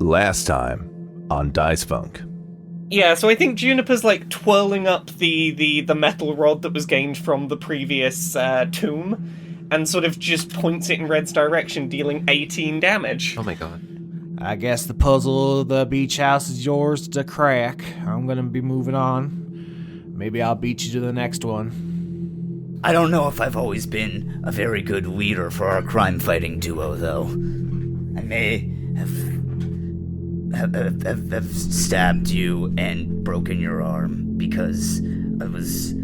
Last time on Dice Funk. Yeah, so I think Juniper's like twirling up the metal rod that was gained from the previous tomb and sort of just points it in Red's direction, dealing 18 damage. Oh my god. I guess the puzzle of the beach house is yours to crack. I'm gonna be moving on. Maybe I'll beat you to the next one. I don't know if I've always been a very good leader for our crime-fighting duo, though. I may have stabbed you and broken your arm because I was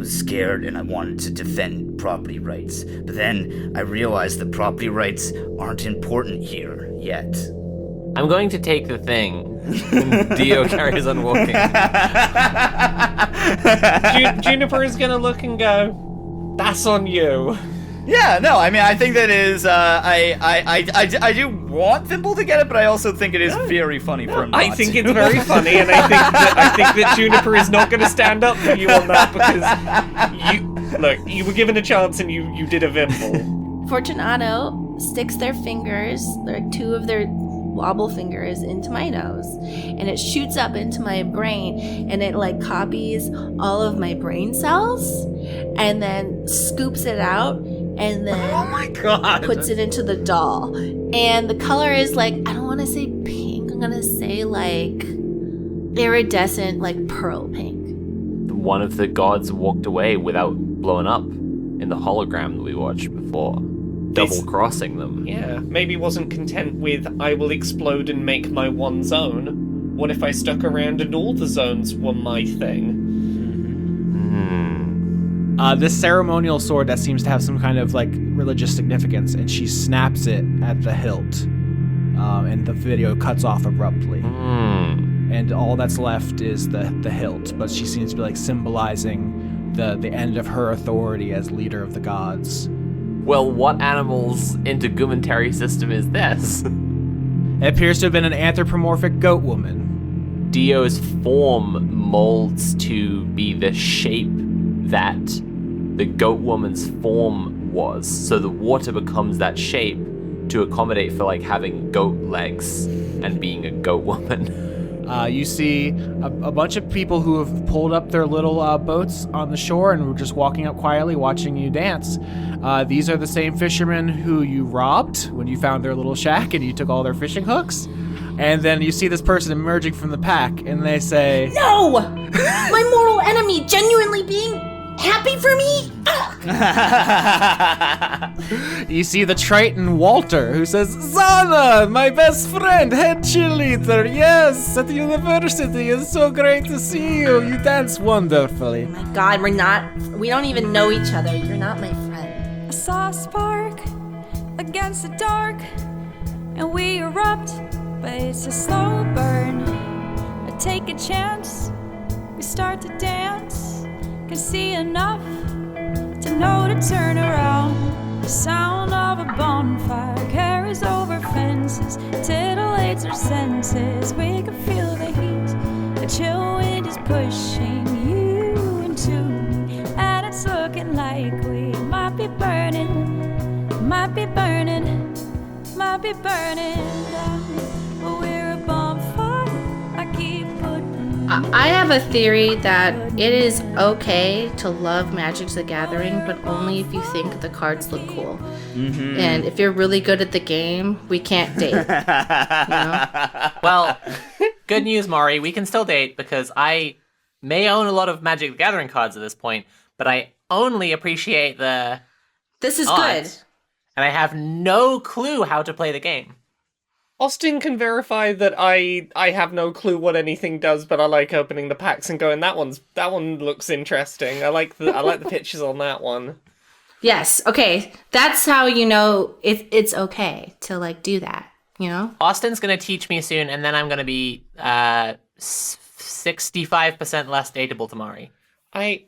scared and I wanted to defend property rights. But then I realized that property rights aren't important here yet. I'm going to take the thing. Dio carries on walking. Juniper is gonna look and go, that's on you. Yeah, no, I mean, I think that is, I do want Vimble to get it, but I also think it is very funny for him not I think it's very funny, and I think that Juniper is not going to stand up for you on that, because you were given a chance and you did a Vimble. Fortunato sticks their fingers, like two of their wobble fingers, into my nose, and it shoots up into my brain, and it like copies all of my brain cells, and then scoops it out, and then Oh my god. puts it into the doll. And the color is like, I don't want to say pink, I'm gonna say like iridescent, like pearl pink. One of the gods walked away without blowing up in the hologram that we watched before. Double-crossing them. Yeah, maybe wasn't content with, I will explode and make my one zone. What if I stuck around and all the zones were my thing? This ceremonial sword that seems to have some kind of like religious significance, and she snaps it at the hilt, and the video cuts off abruptly. And all that's left is the hilt, but she seems to be like symbolizing the end of her authority as leader of the gods. Well, what animal's integumentary system is this? It appears to have been an anthropomorphic goat woman. Dio's form molds to be the shape that the goat woman's form was. So the water becomes that shape to accommodate for like having goat legs and being a goat woman. You see a bunch of people who have pulled up their little boats on the shore and were just walking up quietly watching you dance. These are the same fishermen who you robbed when you found their little shack and you took all their fishing hooks. And then you see this person emerging from the pack and they say, No! My mortal enemy genuinely being happy for me? You see the Triton Walter, who says, Xana, my best friend, head cheerleader, yes, at the university, it's so great to see you, you dance wonderfully. Oh my god, we don't even know each other, you're not my friend. I saw a spark against the dark, and we erupt, but it's a slow burn. I take a chance, we start to dance, can see enough to know to turn around. The sound of a bonfire carries over fences, titillates our senses. We can feel the heat, the chill wind is pushing you into me, and it's looking like we might be burning, might be burning, might be burning down. But we're a bonfire, I keep putting. I have a theory that it is okay to love Magic the Gathering, but only if you think the cards look cool. Mm-hmm. And if you're really good at the game, we can't date. You know? Well, good news, Maury. We can still date because I may own a lot of Magic the Gathering cards at this point, but I only appreciate the This is art, good. and I have no clue how to play the game. Austin can verify that I have no clue what anything does, but I like opening the packs and going, that one looks interesting. I like the pictures on that one. Yes, okay. That's how you know it's okay to like do that, you know? Austin's going to teach me soon, and then I'm going to be 65% less dateable to Maury. I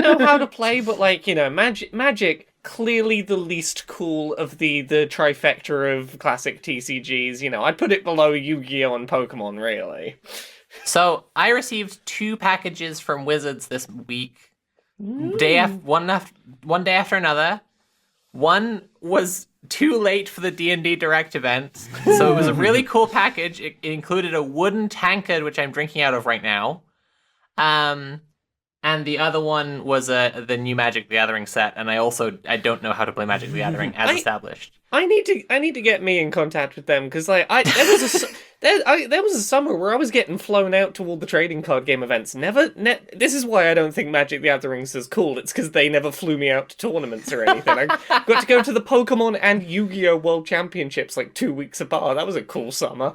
know how to play, but like, you know, Magic clearly the least cool of the trifecta of classic TCGs. You know, I'd put it below Yu-Gi-Oh! And Pokemon, really. So I received 2 packages from Wizards this week. One day after another. One was too late for the D&D Direct event. So it was a really cool package. It included a wooden tankard, which I'm drinking out of right now. And the other one was the new Magic the Gathering set, and I don't know how to play Magic the Gathering as established. I need to get me in contact with them because there was a summer where I was getting flown out to all the trading card game events. This is why I don't think Magic the Gathering's as cool. It's because they never flew me out to tournaments or anything. I got to go to the Pokemon and Yu-Gi-Oh! World Championships like 2 weeks apart. That was a cool summer.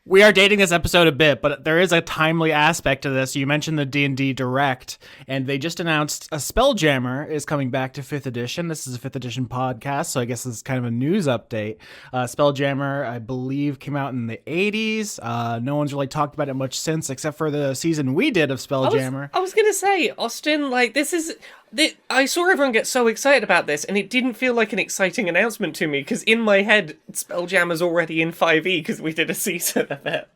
We are dating this episode a bit, but there is a timely aspect to this. You mentioned the D&D Direct, and they just announced a Spelljammer is coming back to 5th edition. This is a 5th edition podcast, so I guess this is kind of a news update. Spelljammer, I believe, came out in the 80s. No one's really talked about it much since, except for the season we did of Spelljammer. I was going to say, Austin, I saw everyone get so excited about this, and it didn't feel like an exciting announcement to me, because in my head, Spelljammer's already in 5e, because we did a season of it.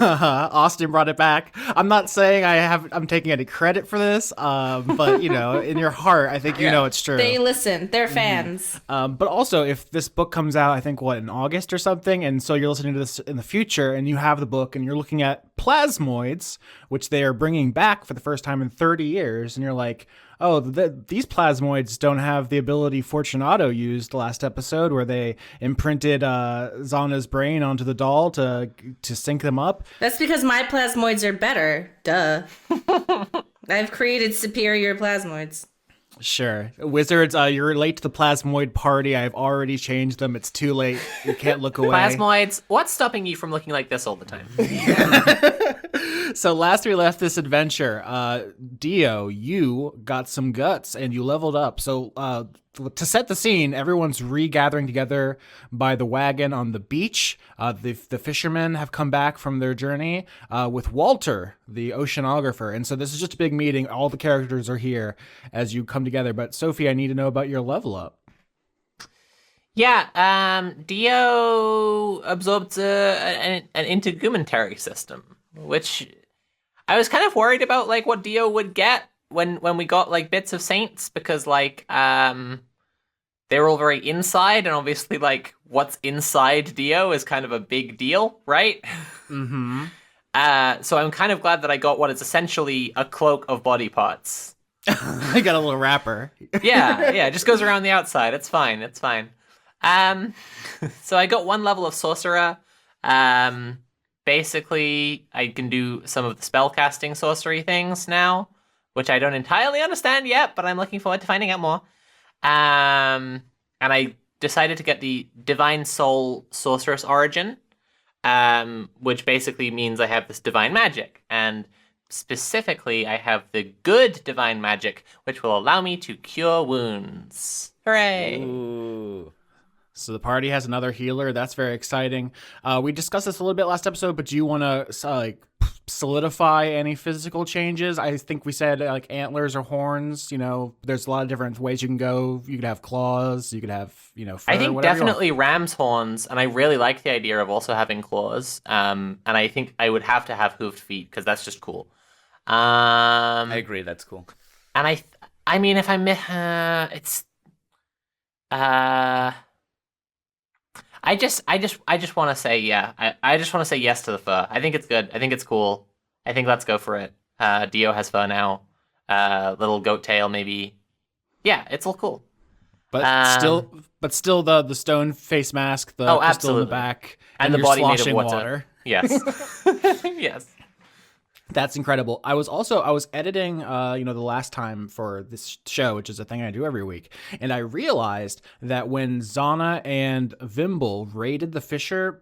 Austin brought it back. I'm not saying I'm taking any credit for this, but, in your heart, I think you know it's true. They listen. They're fans. But also, if this book comes out, I think, in August or something, and so you're listening to this in the future, and you have the book, and you're looking at plasmoids, which they are bringing back for the first time in 30 years, and you're like, oh, these plasmoids don't have the ability Fortunato used last episode, where they imprinted Xana's brain onto the doll to sync them up. That's because my plasmoids are better. Duh. I've created superior plasmoids. Sure. Wizards, you're late to the plasmoid party. I've already changed them. It's too late. You can't look away. Plasmoids, what's stopping you from looking like this all the time? So last we left this adventure, Dio, you got some guts and you leveled up. So to set the scene, everyone's regathering together by the wagon on the beach. The fishermen have come back from their journey with Walter, the oceanographer. And so this is just a big meeting. All the characters are here as you come together. But Sophie, I need to know about your level up. Yeah, Dio absorbed an integumentary system, which I was kind of worried about, what Dio would get when we got, bits of Saints, because, they were all very inside, and obviously, what's inside Dio is kind of a big deal, right? Mm-hmm. So I'm kind of glad that I got what is essentially a cloak of body parts. I got a little wrapper. Yeah, it just goes around the outside. It's fine. So I got one level of sorcerer. Basically, I can do some of the spellcasting sorcery things now, which I don't entirely understand yet, but I'm looking forward to finding out more. And I decided to get the Divine Soul Sorceress Origin, which basically means I have this divine magic. And specifically, I have the good divine magic, which will allow me to cure wounds. Hooray! Ooh. So the party has another healer. That's very exciting. We discussed this a little bit last episode, but do you want to solidify any physical changes? I think we said antlers or horns. There's a lot of different ways you can go. You could have claws. You could have fur, I think definitely ram's horns, and I really like the idea of also having claws. And I think I would have to have hooved feet because that's just cool. I agree. That's cool. And I mean, if I'm it's. I just want to say I just want to say yes to the fur. I think it's good. I think it's cool. I think let's go for it. Dio has fur now. Little goat tail maybe. Yeah, it's all cool. But still the stone face mask, the crystal in the back, and the body made of water. Yes. Yes. That's incredible. I was editing, the last time for this show, which is a thing I do every week, and I realized that when Xana and Vimble raided the fishing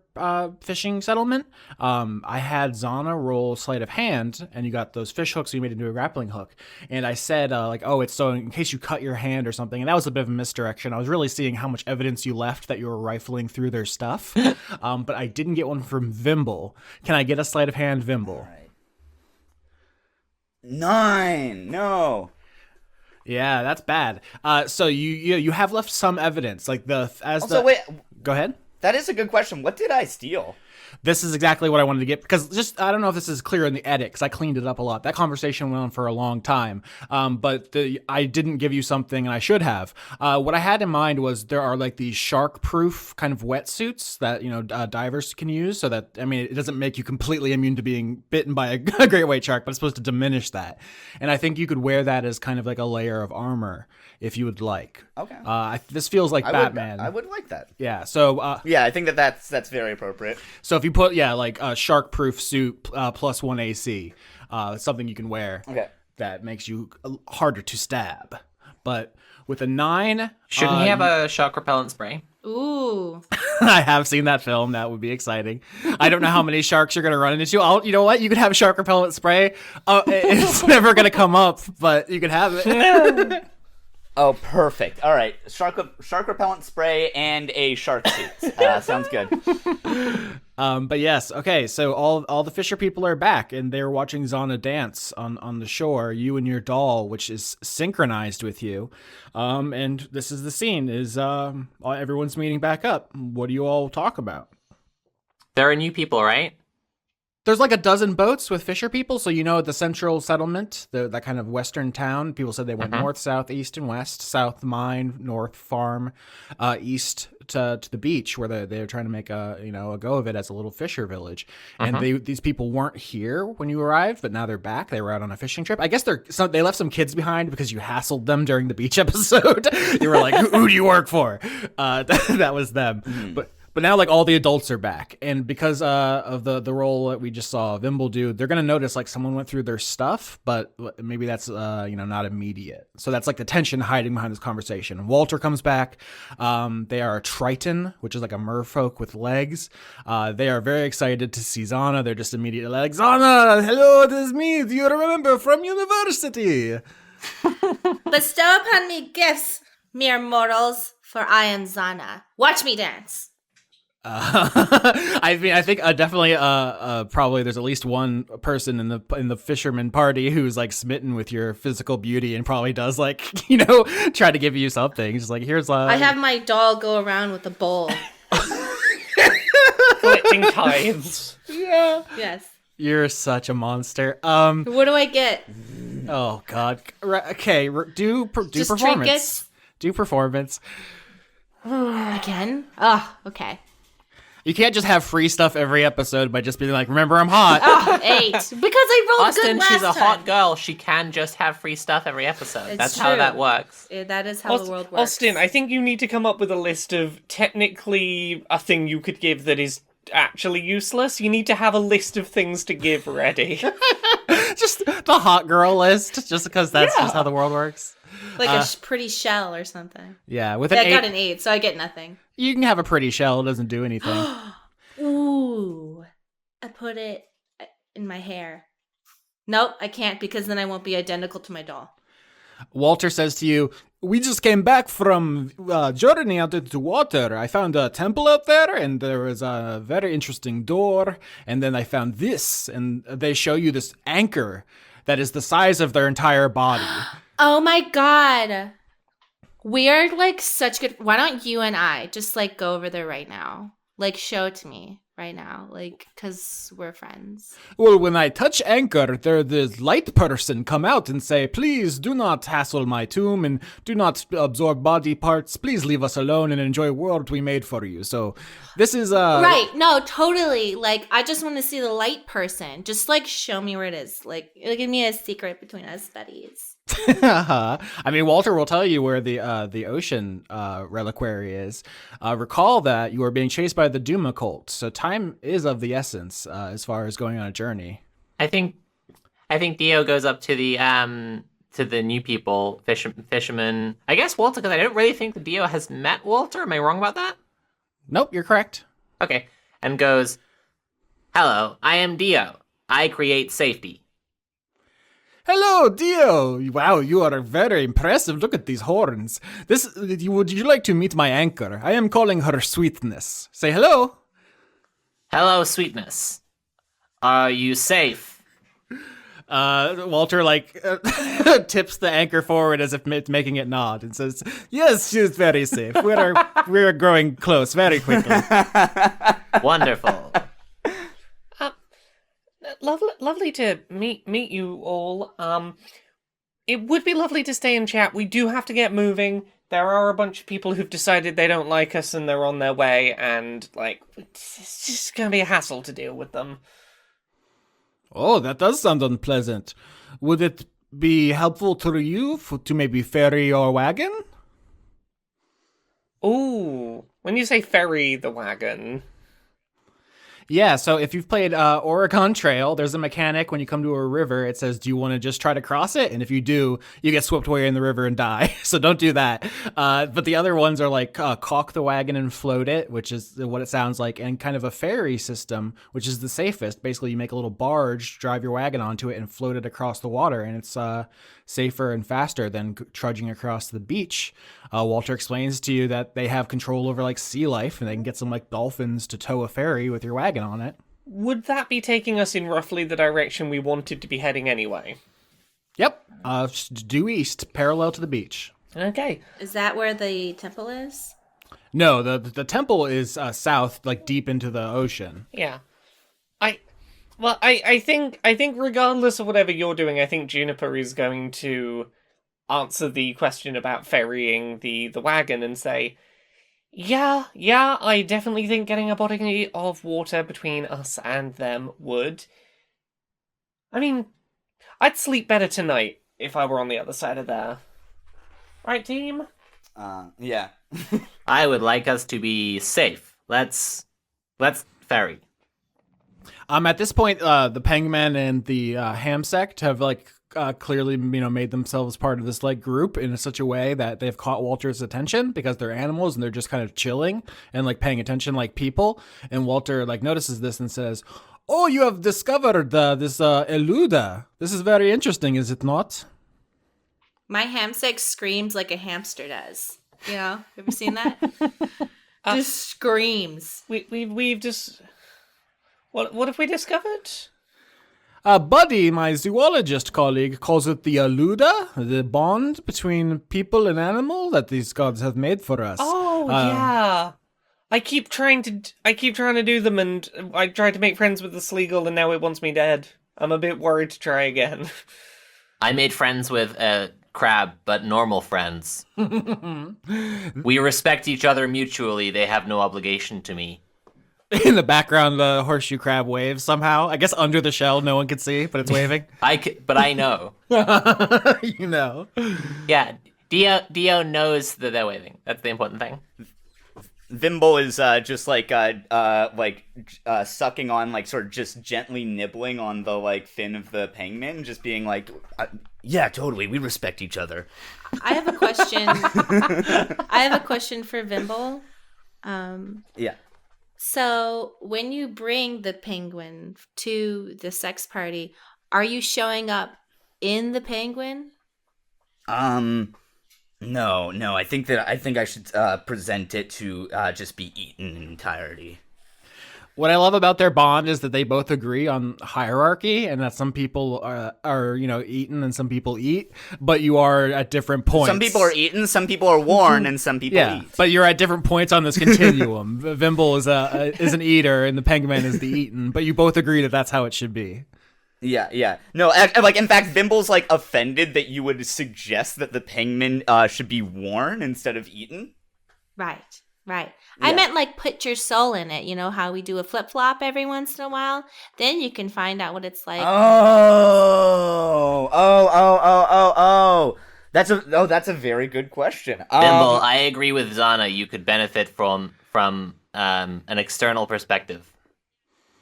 settlement, I had Xana roll sleight of hand, and you got those fish hooks you made into a grappling hook, and I said, it's so in case you cut your hand or something, and that was a bit of a misdirection. I was really seeing how much evidence you left that you were rifling through their stuff, but I didn't get one from Vimble. Can I get a sleight of hand, Vimble? 9. No. Yeah, that's bad. So you have left some evidence, Wait. Go ahead. That is a good question. What did I steal? This is exactly what I wanted to get, because I don't know if this is clear in the edit, because I cleaned it up a lot. That conversation went on for a long time, but I didn't give you something, and I should have. What I had in mind was there are like these shark-proof kind of wetsuits that divers can use, so that, I mean, it doesn't make you completely immune to being bitten by a great white shark, but it's supposed to diminish that. And I think you could wear that as kind of like a layer of armor if you would like. Okay. This feels like Batman. I would like that. Yeah. So. Yeah, I think that's very appropriate. So if you put like a shark-proof suit plus 1 AC, something you can wear. Okay. That makes you harder to stab. But with a 9, Shouldn't he have a shock repellent spray? Ooh. I have seen that film. That would be exciting. I don't know how many sharks you're gonna run into. You know what? You could have shark repellent spray. It's never gonna come up, but you could have it. Oh, perfect. All right, shark repellent spray and a shark suit. Sounds good. But yes, okay. So all the Fisher people are back, and they're watching Xana dance on the shore. You and your doll, which is synchronized with you. And this is the scene: is everyone's meeting back up. What do you all talk about? There are new people, right? There's like a dozen boats with Fisher people, so the central settlement, that kind of western town. People said they went north, south, east, and west. South mine, north farm, east to the beach where they're trying to make a go of it as a little fisher village. And these people weren't here when you arrived, but now they're back. They were out on a fishing trip. I guess they left some kids behind because you hassled them during the beach episode. You were like, who do you work for? That was them. But now, like, all the adults are back, and because of the role that we just saw Vimble do, they're gonna notice like someone went through their stuff, but maybe that's not immediate. So that's like the tension hiding behind this conversation. Walter comes back. They are a Triton, which is like a merfolk with legs. They are very excited to see Xana. They're just immediately like, Xana, hello, it is me. Do you remember from university? Bestow upon me gifts, mere mortals, for I am Xana. Watch me dance. I mean, I think definitely, probably there's at least one person in the fisherman party who's like smitten with your physical beauty and probably does like try to give you something. Just like, here's I have my doll go around with a bowl. Collecting tithes. Yeah. Yes. You're such a monster. What do I get? Oh God. Okay. Do Just performance. trinkets? Do performance. Again? Oh, okay. You can't just have free stuff every episode by just being like, remember, I'm hot. Oh, 8. Because I rolled good Austin, last she's a time. hot girl. She can just have free stuff every episode. It's That's true. how that works. Yeah, that is how the world works. Austin, I think you need to come up with a list of technically a thing you could give that is actually useless. You need to have a list of things to give ready. Just the hot girl list, just because that's just how the world works. Like a pretty shell or something. Yeah, with I an 8, got an 8, so I get nothing. you can have a pretty shell. It doesn't do anything. Ooh. I put it in my hair. Nope, I can't because then I won't be identical to my doll. Walter says to you, we just came back from journey out into water. I found a temple out there, and there was a very interesting door. And then I found this, and they show you this anchor that is the size of their entire body. Oh my god. We are like such good. Why don't you and I just like go over there right now? Like show it to me right now. Like, because we're friends. Well, when I touch anchor, the light person come out and say, please do not hassle my tomb and do not absorb body parts. Please leave us alone and enjoy world we made for you. So this is Right. No, totally. Like, I just want to see the light person. Just like show me where it is. Like, give me a secret between us buddies. I mean, Walter will tell you where the ocean reliquary is. Recall that you are being chased by the Duma cult, so time is of the essence as far as going on a journey. I think Dio goes up to the new people, fishermen. I guess Walter, because I don't really think that Dio has met Walter. Am I wrong about that? Nope, you're correct. Okay, and goes, hello, I am Dio. I create safety. Hello, Dio. Wow, you are very impressive. Look at these horns. Would you like to meet my anchor? I am calling her Sweetness. Say hello. Hello, sweetness. Are you safe? Walter tips the anchor forward as if making it nod and says, "Yes, she's very safe. We're growing close very quickly." Wonderful. Lovely to meet you all. It would be lovely to stay and chat. We do have to get moving. There are a bunch of people who've decided they don't like us and they're on their way, and it's just gonna be a hassle to deal with them. Oh, that does sound unpleasant. Would it be helpful to you to maybe ferry your wagon? Ooh, when you say ferry the wagon. Yeah, so if you've played Oregon Trail, there's a mechanic when you come to a river. It says, do you want to just try to cross it? And if you do, you get swept away in the river and die. So don't do that. But the other ones are caulk the wagon and float it, which is what it sounds like, and kind of a ferry system, which is the safest. Basically, you make a little barge, drive your wagon onto it, and float it across the water. And it's safer and faster than trudging across the beach. Walter explains to you that they have control over sea life, and they can get some dolphins to tow a ferry with your wagon on it. Would that be taking us in roughly the direction we wanted to be heading anyway? Yep. Due east, parallel to the beach. Okay. Is that where the temple is? No, the temple is south, deep into the ocean. Yeah. I think regardless of whatever you're doing, I think Juniper is going to answer the question about ferrying the wagon and say, yeah, I definitely think getting a body of water between us and them would. I mean, I'd sleep better tonight if I were on the other side of there. Right, team? Yeah. I would like us to be safe. Let's ferry. At this point, the Penguin and the Ham sect have clearly made themselves part of this group in such a way that they've caught Walter's attention because they're animals and they're just kind of chilling and paying attention like people. And Walter notices this and says, "Oh, you have discovered this eluda. This is very interesting, is it not?" My hamster screams like a hamster does. Have you seen that? Just screams. We've just... What have we discovered? Buddy, my zoologist colleague, calls it the eluda, the bond between people and animal that these gods have made for us. Oh, yeah. I keep trying to do them, and I tried to make friends with the Sleagle, and now it wants me dead. I'm a bit worried to try again. I made friends with a crab, but normal friends. We respect each other mutually. They have no obligation to me. In the background, the horseshoe crab waves somehow. I guess under the shell, no one can see, but it's waving. But I know. You know. Yeah, Dio knows that they're waving. That's the important thing. Vimble is just sucking on, sort of just gently nibbling on the fin of the penguin, just being yeah, totally, we respect each other. I have a question. I have a question for Vimble. Yeah. So when you bring the penguin to the sex party, are you showing up in the penguin? No. I think I should present it to just be eaten in entirety. What I love about their bond is that they both agree on hierarchy, and that some people are eaten and some people eat, but you are at different points. Some people are eaten, some people are worn, and some people eat. But you're at different points on this continuum. Vimble is an eater, and the penguin is the eaten, but you both agree that that's how it should be. Yeah. No, in fact, Vimble's offended that you would suggest that the penguin should be worn instead of eaten. Right. Yeah. I meant put your soul in it. You know how we do a flip-flop every once in a while? Then you can find out what it's like. Oh. That's a very good question. Vimble, I agree with Xana. You could benefit from an external perspective.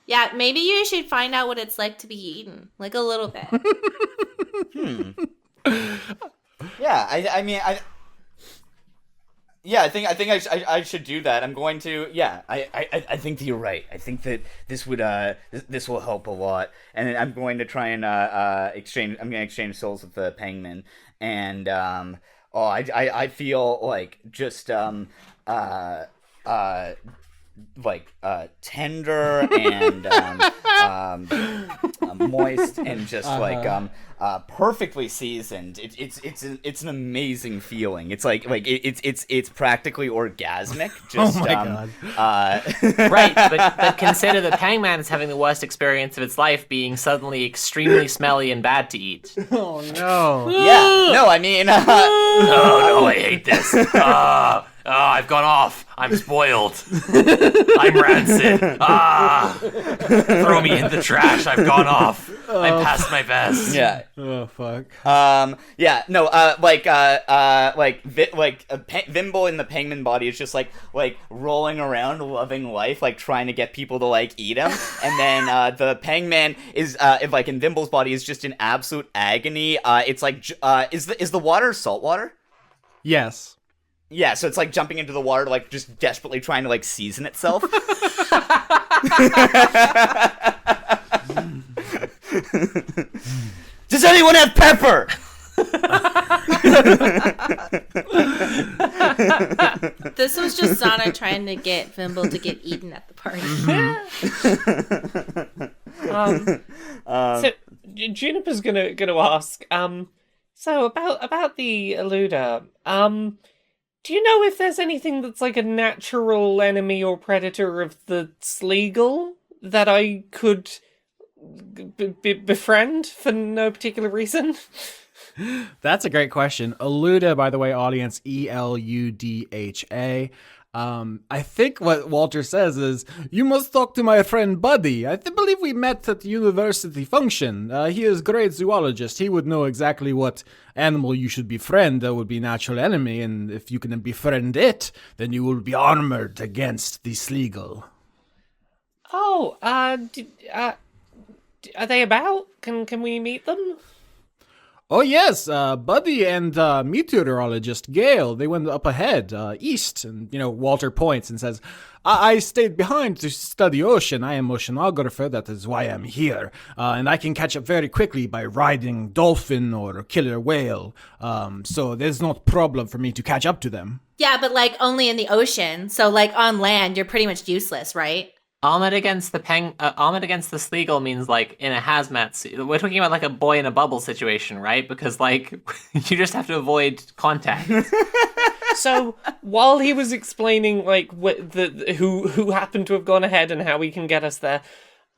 Yeah, maybe you should find out what it's like to be eaten. A little bit. Yeah, I think I should do that. I'm going to. Yeah, I think that you're right. I think that this would this will help a lot. And I'm going to try and exchange. I'm going to exchange souls with the penguin. And I feel just tender and moist and just perfectly seasoned. It's an amazing feeling. It's it's practically orgasmic. Just, oh my god! Right, but consider that Pangman is having the worst experience of its life, being suddenly extremely smelly and bad to eat. Oh no! Yeah, no, I mean, No, I hate this. I've gone off. I'm spoiled. I'm rancid. Throw me in the trash. I've gone off. I'm past my best. yeah. Oh fuck! Yeah, no, Vimble in the Penguin body is just like rolling around, loving life, like trying to get people to like eat him, and then the Pangman is in Vimble's body is just in absolute agony. It's like is the water salt water? Yes. Yeah, so it's like jumping into the water, like just desperately trying to like season itself. Does anyone have pepper? This was just Xana trying to get Vimble to get eaten at the party. So Juniper's gonna ask. So about the eluder. Do you know if there's anything that's like a natural enemy or predator of the Sleagle that I could befriend for no particular reason? That's a great question. Eluda, by the way, audience, Eludha. I think what Walter says is, you must talk to my friend Buddy. I believe we met at the university function. He is a great zoologist. He would know exactly what animal you should befriend that would be natural enemy, and if you can befriend it, then you will be armored against the Sleagle. Oh, are they about? Can we meet them? Oh yes, Buddy and meteorologist Gale, they went up ahead, east, and, Walter points and says, I stayed behind to study ocean. I am oceanographer, that is why I'm here, and I can catch up very quickly by riding dolphin or killer whale, so there's no problem for me to catch up to them. Yeah, but only in the ocean, so on land, you're pretty much useless, right? Armored against the Sleagle means in a hazmat suit. We're talking about a boy in a bubble situation, right? Because you just have to avoid contact. So while he was explaining who happened to have gone ahead and how we can get us there,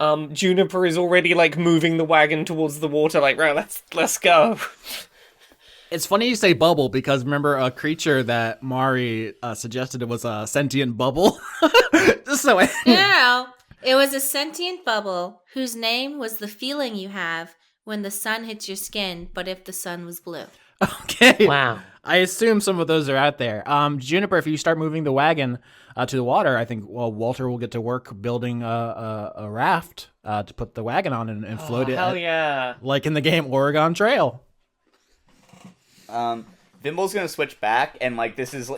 Juniper is already moving the wagon towards the water. Right, let's go. It's funny you say bubble because remember a creature that Mari suggested it was a sentient bubble. No, it was a sentient bubble whose name was the feeling you have when the sun hits your skin, but if the sun was blue. Okay. Wow. I assume some of those are out there. Juniper, if you start moving the wagon to the water, I think Walter will get to work building a raft to put the wagon on and float it. Hell yeah! Like in the game Oregon Trail. Vimble's gonna switch back, and this is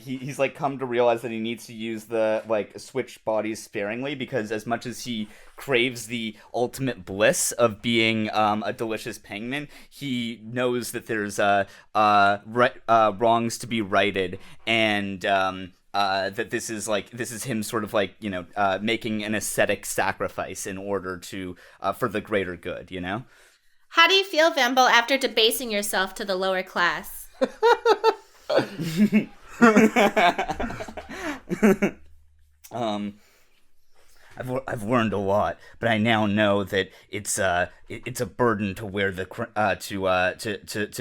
he's come to realize that he needs to use the switch bodies sparingly, because as much as he craves the ultimate bliss of being a delicious penguin, he knows that there's wrongs to be righted, and that this is him sort of making an ascetic sacrifice in order to for the greater good, How do you feel, Vimble, after debasing yourself to the lower class? I've learned a lot, but I now know that it's a burden to wear to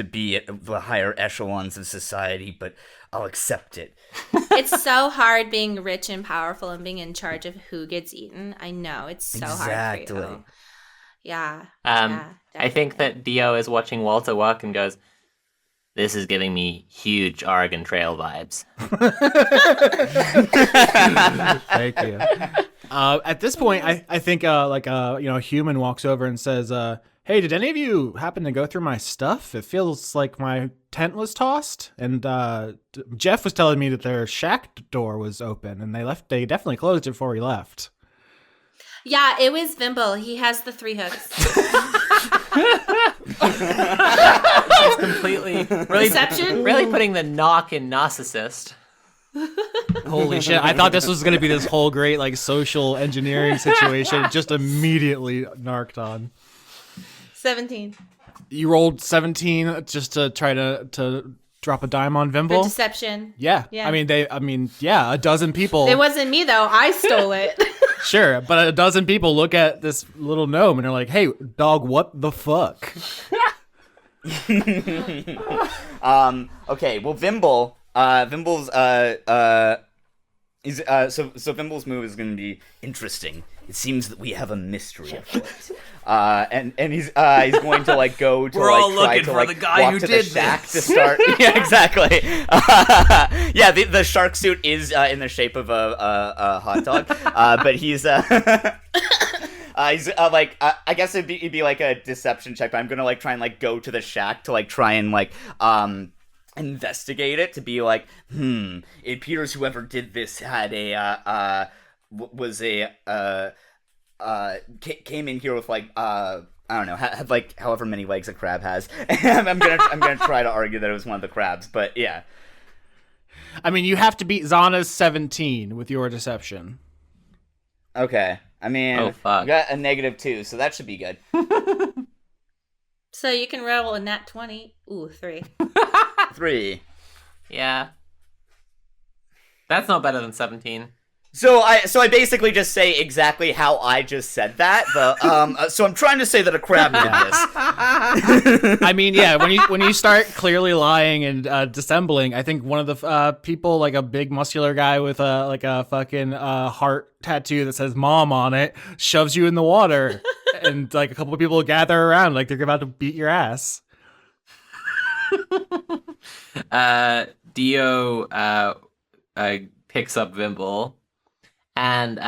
be at the higher echelons of society, but I'll accept it. It's so hard being rich and powerful and being in charge of who gets eaten. I know, it's so hard for you. Yeah. I think that Dio is watching Walter work and goes, "This is giving me huge Oregon Trail vibes." Thank you. At this point, I think a human walks over and says, "Hey, did any of you happen to go through my stuff? It feels like my tent was tossed." And Jeff was telling me that their shack door was open, and they definitely closed it before we left. Yeah, it was Vimble. He has the 3 hooks. It's completely Deception? really putting the knock in narcissist. Holy shit! I thought this was gonna be this whole great like social engineering situation. Just immediately narked on. 17. You rolled 17 just to try to drop a dime on For Vimble. deception. Yeah. Yeah. I mean, yeah, a dozen people. It wasn't me though. I stole it. Sure, but a dozen people look at this little gnome and are like, "Hey, dog, what the fuck?" Okay, well, Vimble's so Vimble's move is going to be interesting. It seems that we have a mystery afoot. And he's going to like go to We're like all try looking to for like the guy walk who to did the shack this. to start. Yeah, exactly. Yeah, the shark suit is in the shape of a hot dog, but he's like I guess it'd be like a deception check, but I'm gonna like try and like go to the shack to like try and like investigate it to be like it appears whoever did this had came in here with like I don't know, had like however many legs a crab has. I'm gonna try to argue that it was one of the crabs, but yeah. I mean, you have to beat Xana's 17 with your deception. Okay. I mean, Oh, fuck. you got a -2, so that should be good. So you can roll a nat 20. Ooh, 3. 3. Yeah. That's not better than 17. So I basically just say exactly how I just said that. So I'm trying to say that a crab did this. I mean, yeah, when you start clearly lying and dissembling, I think one of the people, like a big muscular guy with a fucking heart tattoo that says "Mom" on it, shoves you in the water, and like a couple of people gather around like they're about to beat your ass. Dio picks up Vimble and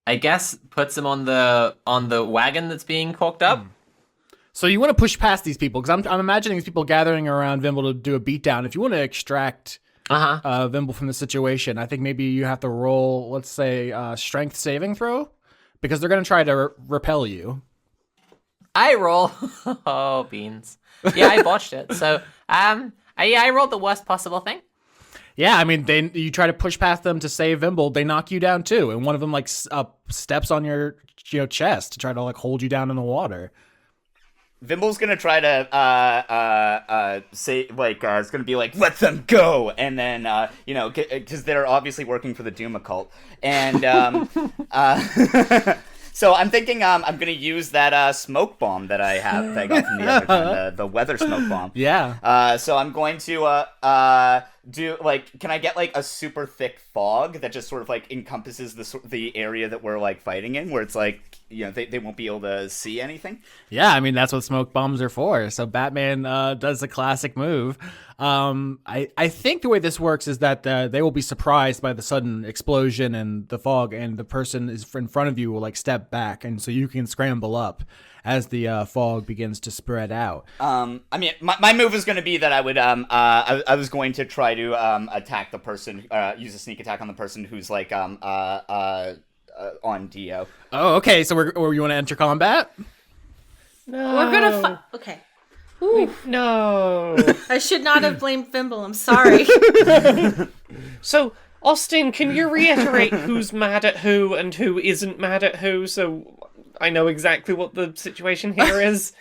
I guess puts him on the wagon that's being cocked up. So you want to push past these people because I'm imagining these people gathering around Vimble to do a beatdown. If you want to extract Vimble from the situation, I think maybe you have to roll, let's say, strength saving throw because they're going to try to repel you. I roll. Oh, beans. Yeah, I botched it. So I rolled the worst possible thing. Yeah, I mean, you try to push past them to save Vimble, they knock you down too, and one of them like steps on your chest to try to like hold you down in the water. Vimble's gonna try to say like it's gonna be like let them go, and then because they're obviously working for the Doom occult, and so I'm thinking I'm gonna use that smoke bomb that I have that I got from the other time, the weather smoke bomb. Yeah. So I'm going to do like, can I get like a super thick fog that just sort of like encompasses the area that we're like fighting in, where it's like they won't be able to see anything. Yeah, I mean that's what smoke bombs are for. So Batman does the classic move. I think the way this works is that they will be surprised by the sudden explosion and the fog, and the person is in front of you will like step back, and so you can scramble up as the fog begins to spread out. I mean, my move is going to be that I would I was going to try to attack the person, use a sneak attack on the person who's like on Dio. Oh, okay. So you want to enter combat? No. We're gonna okay. No. I should not have blamed Vimble. I'm sorry. So, Austin, can you reiterate who's mad at who and who isn't mad at who, so I know exactly what the situation here is?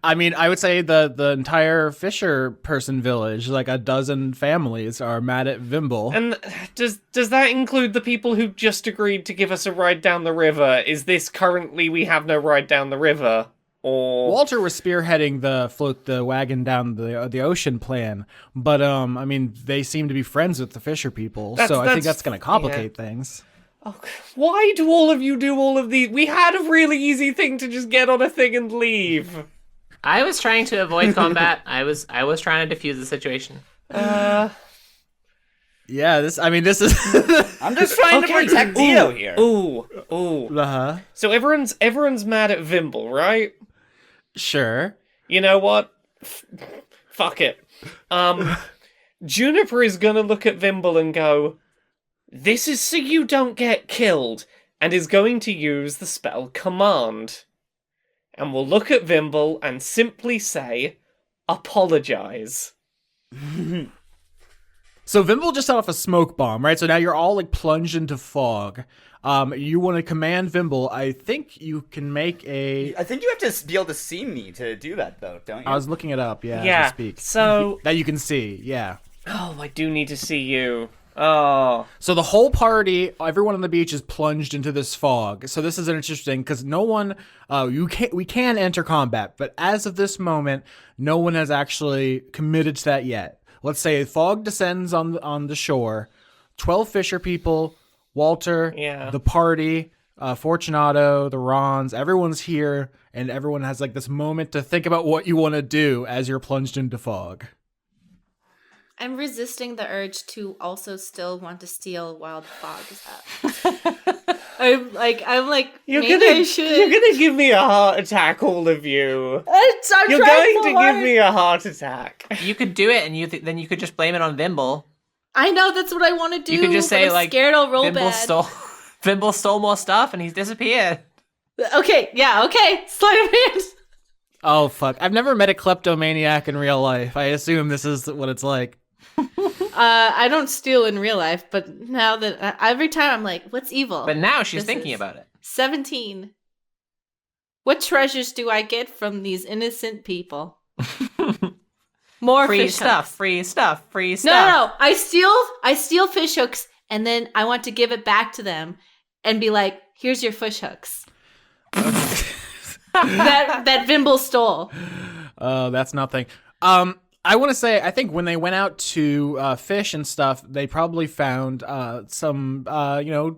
I mean, I would say the entire Fisher person village, like a dozen families, are mad at Vimble. And does that include the people who just agreed to give us a ride down the river? Is this currently we have no ride down the river? Or Walter was spearheading the float the wagon down the ocean plan, but I mean they seem to be friends with the Fisher people, so I think that's going to complicate things. Oh, why do all of you do all of these? We had a really easy thing to just get on a thing and leave. I was trying to avoid combat. I was trying to defuse the situation. Yeah, this is. I'm just trying to protect Dio here. Ooh. So everyone's mad at Vimble, right? Sure. You know what? Fuck it. Juniper is gonna look at Vimble and go, "This is so you don't get killed," and is going to use the spell Command. And will look at Vimble and simply say, "Apologize." So Vimble just set off a smoke bomb, right? So now you're all like plunged into fog. You want to command Vimble. I think you can make a... I think you have to be able to see me to do that, though, don't you? I was looking it up, as Yeah, we speak. so... That you can see, yeah. Oh, I do need to see you. Oh. So the whole party, everyone on the beach is plunged into this fog. So this is interesting because no one, we can enter combat, but as of this moment, no one has actually committed to that yet. Let's say fog descends on the shore. 12 fisher people, Walter, the party, Fortunato, the Rons, everyone's here, and everyone has like this moment to think about what you want to do as you're plunged into fog. I'm resisting the urge to also still want to steal while the fog is up. I'm like, You're maybe gonna, I should. You're gonna give me a heart attack, all of you. I'm You're trying going so to hard. give me a heart attack. You could do it, and then you could just blame it on Vimble. I know that's what I want to do. You could just but say I'm like, scared I'll roll Vimble bad. Vimble stole more stuff, and he's disappeared. Okay, yeah, okay. Sleight of hand. Oh, fuck. I've never met a kleptomaniac in real life. I assume this is what it's like. I don't steal in real life, but now that every time I'm like, what's evil? But now she's This thinking is about it. 17. What treasures do I get from these innocent people? More Free fish stuff, hooks. free stuff, free No, stuff. I steal fish hooks, and then I want to give it back to them and be like, here's your fish hooks. that Vimble stole. That's nothing. I want to say, I think when they went out to fish and stuff, they probably found some,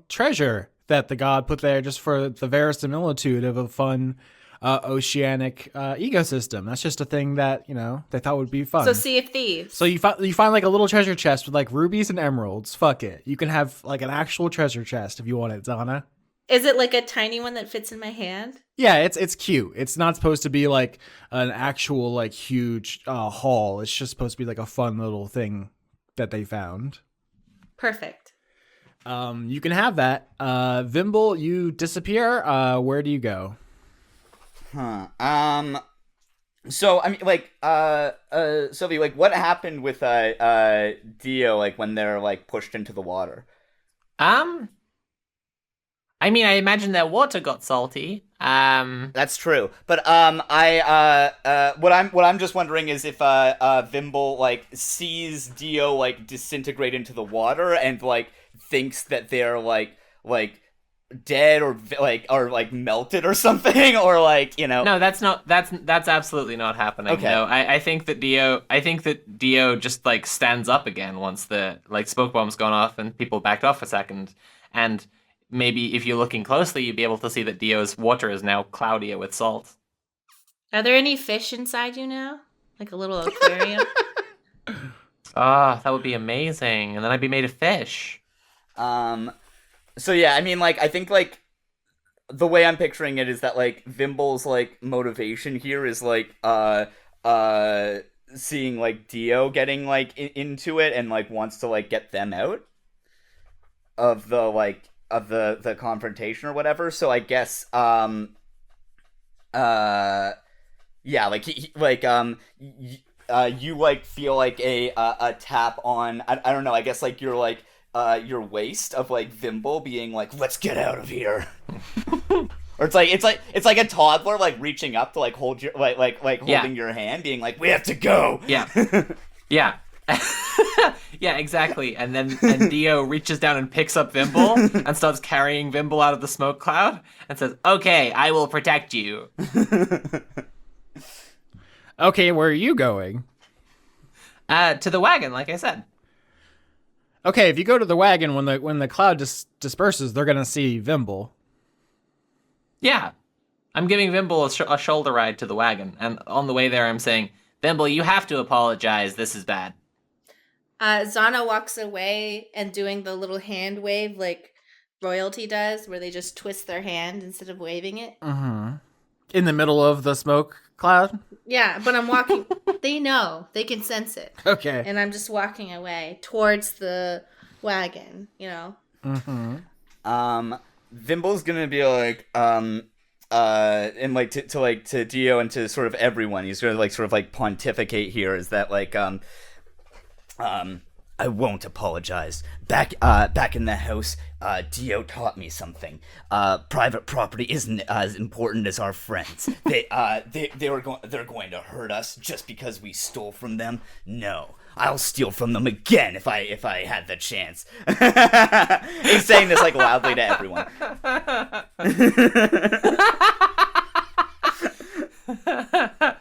treasure that the god put there just for the verisimilitude of a fun oceanic ecosystem. That's just a thing that, they thought would be fun. So Sea of Thieves. So you find like a little treasure chest with like rubies and emeralds. Fuck it. You can have like an actual treasure chest if you want it, Xana. Is it like a tiny one that fits in my hand? Yeah, it's cute. It's not supposed to be like an actual like huge haul. It's just supposed to be like a fun little thing that they found. Perfect. You can have that. Vimble, you disappear. Where do you go? So I mean, like, Sylvie, like, what happened with Dio, like, when they're like pushed into the water? I mean, I imagine their water got salty. That's true, but what I'm just wondering is if Vimble like sees Dio like disintegrate into the water and like thinks that they're like dead or like melted or something, or like, No, that's absolutely not happening. Okay. No, I think that Dio just like stands up again once the like smoke bomb's gone off and people backed off a second, and maybe if you're looking closely, you'd be able to see that Dio's water is now cloudier with salt. Are there any fish inside you now? Like a little aquarium? Ah, that would be amazing. And then I'd be made of fish. So yeah, I mean, like, I think like the way I'm picturing it is that like Vimble's like motivation here is like seeing like Dio getting like into it and like wants to like get them out of the confrontation or whatever. So I guess yeah, like he like you like feel like a tap on, I don't know, I guess like your waist of like Vimble being like, let's get out of here. Or it's like a toddler like reaching up to like hold your like holding your hand, being like, we have to go. Yeah. Yeah. Yeah, exactly. And Dio reaches down and picks up Vimble and starts carrying Vimble out of the smoke cloud and says, okay, I will protect you. Okay, where are you going? To the wagon, like I said. Okay, if you go to the wagon when the cloud disperses, they're gonna see Vimble. Yeah. I'm giving Vimble a shoulder ride to the wagon. And on the way there, I'm saying, Vimble, you have to apologize. This is bad. Xana walks away and doing the little hand wave like royalty does, where they just twist their hand instead of waving it. Mm-hmm. In the middle of the smoke cloud? Yeah, but I'm walking. They know. They can sense it. Okay. And I'm just walking away towards the wagon, Mm-hmm. Vimble's gonna be like, and like to Dio and to sort of everyone, he's gonna like sort of like pontificate here, is that like I won't apologize. Back in the house, Dio taught me something. Private property isn't as important as our friends. They're going to hurt us just because we stole from them. No, I'll steal from them again if I had the chance. He's saying this like loudly to everyone.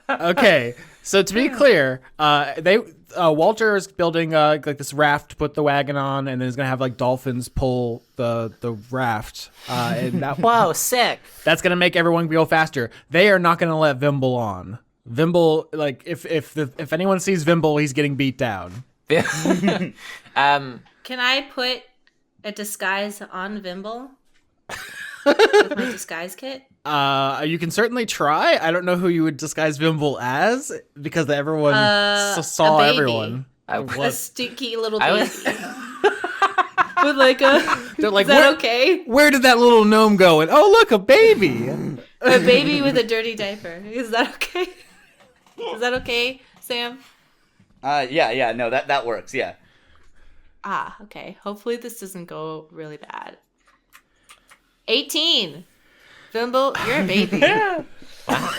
Okay, so to be clear, Walter is building like this raft to put the wagon on, and then he's gonna have like dolphins pull the raft. And that, Whoa, sick. that's gonna make everyone go faster. They are not gonna let Vimble on. Vimble, like if anyone sees Vimble, he's getting beat down. Can I put a disguise on Vimble with my disguise kit? You can certainly try. I don't know who you would disguise Vimble as because everyone saw a baby. everyone. A stinky little baby. With like a. They're like, is that okay? Where did that little gnome go? And oh, look, a baby. A baby with a dirty diaper. Is that okay? Is that okay, Sam? Yeah, no, that works, yeah. Okay. Hopefully this doesn't go really bad. 18. Vimble, you're a baby. Wow.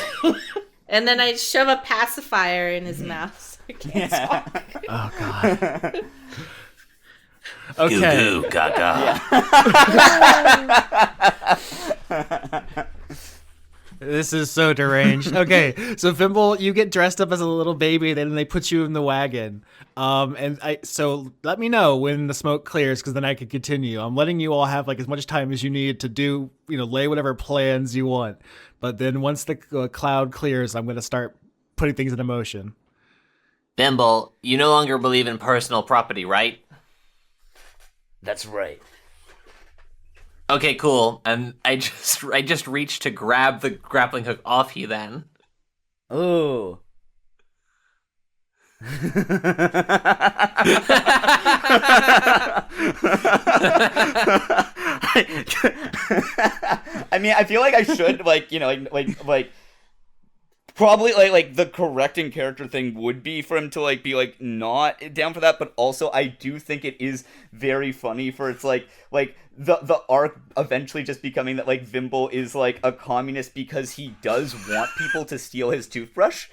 And then I shove a pacifier in his mouth so he can't talk. Oh, God. Okay. Goo goo gaga. This is so deranged. Okay, so Vimble, you get dressed up as a little baby, then they put you in the wagon. So let me know when the smoke clears, because then I can continue. I'm letting you all have like as much time as you need to do, lay whatever plans you want. But then once the cloud clears, I'm going to start putting things into motion. Vimble, you no longer believe in personal property, right? That's right. Okay, cool. And I just reached to grab the grappling hook off you then. Oh. I mean, I feel like I should probably like the correct in character thing would be for him to be not down for that, but also I do think it is very funny for it's like the arc eventually just becoming that Vimble is a communist because he does want people to steal his toothbrush.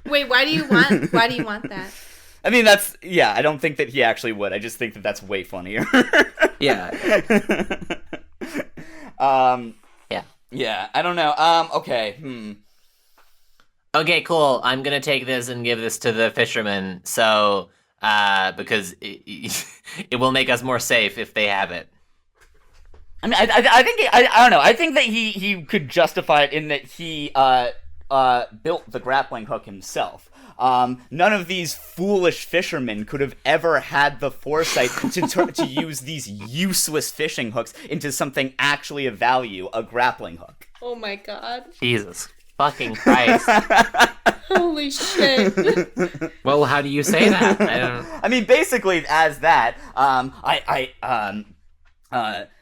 Wait, why do you want that? I mean, I don't think that he actually would. I just think that that's way funnier. Yeah. Yeah, I don't know. Okay. Okay, cool. I'm gonna take this and give this to the fisherman. So, because it will make us more safe if they have it. I mean, I think I don't know. I think that he could justify it in that he built the grappling hook himself. None of these foolish fishermen could have ever had the foresight to use these useless fishing hooks into something actually of value, a grappling hook. Oh my god. Jesus fucking Christ. Holy shit. Well, how do you say that? I don't know. I mean, basically, as that,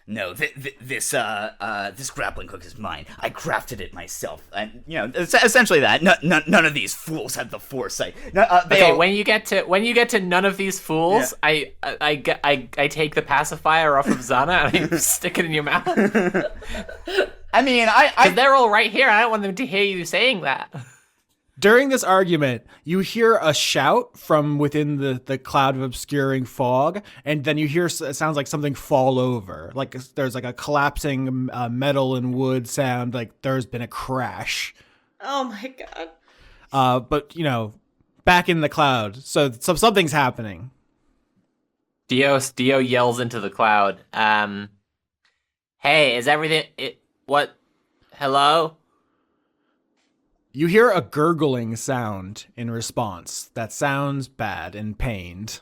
no, this grappling hook is mine. I crafted it myself, and it's essentially that. None of these fools had the foresight. When you get to none of these fools, yeah. I take the pacifier off of Xana and I stick it in your mouth. I mean, they're all right here. I don't want them to hear you saying that. During this argument, you hear a shout from within the cloud of obscuring fog, and then you hear it sounds like something fall over. Like there's a collapsing metal and wood sound, like there's been a crash. Oh my god. But back in the cloud, so something's happening. Dio yells into the cloud. Hey, is everything? What? Hello? You hear a gurgling sound in response that sounds bad and pained.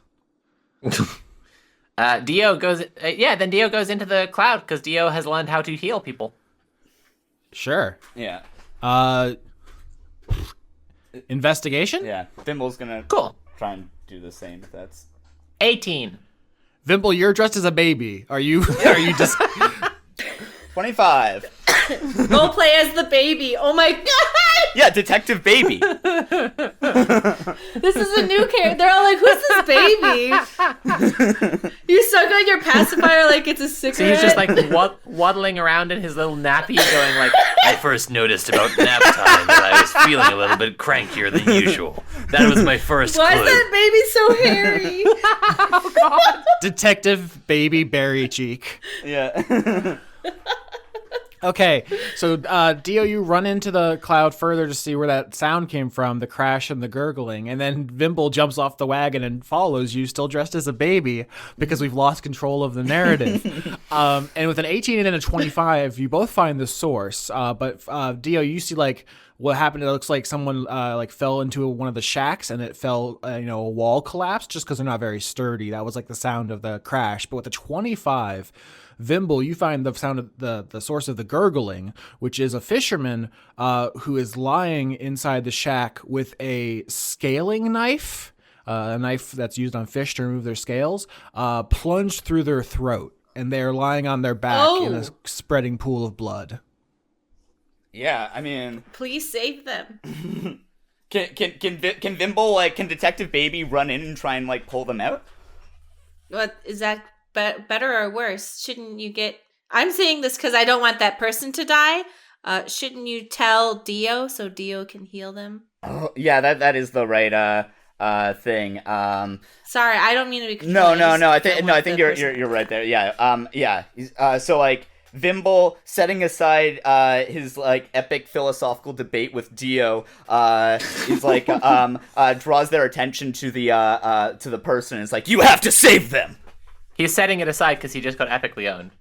Dio goes into the cloud because Dio has learned how to heal people. Sure. Yeah. Investigation? Yeah. Vimble's gonna try and do the same if that's 18. Vimble, you're dressed as a baby. Are you just 25. Go play as the baby. Oh my god! Yeah, Detective Baby. This is a new character. They're all like, "Who's this baby?" You suck on your pacifier like it's a cigarette. So he's just like waddling around in his little nappy, going like, I first noticed about nap time that I was feeling a little bit crankier than usual. That was my first Why clue. is that baby so hairy? Oh, God. Detective Baby Berrycheek. Yeah. Okay, so Dio, you run into the cloud further to see where that sound came from, the crash and the gurgling, and then Vimble jumps off the wagon and follows you, still dressed as a baby, because we've lost control of the narrative. And with an 18 and a 25, you both find the source, but Dio, you see like what happened. It looks like someone like fell into one of the shacks, and it fell, a wall collapsed just because they're not very sturdy. That was like the sound of the crash. But with the 25, Vimble, you find the sound of the source of the gurgling, which is a fisherman who is lying inside the shack with a scaling knife, a knife that's used on fish to remove their scales, plunged through their throat, and they are lying on their back in a spreading pool of blood. Yeah, I mean, Please save them. can Vimble, can Detective Baby run in and try and pull them out? What is that? Better or worse? Shouldn't you get? I'm saying this because I don't want that person to die. Shouldn't you tell Dio so Dio can heal them? Oh, yeah, that is the right thing. Sorry, I don't mean to be. No. I think you're right there. Yeah. So Vimble, setting aside his epic philosophical debate with Dio, is draws their attention to the person. And is like, you have to save them. He's setting it aside because he just got epically owned.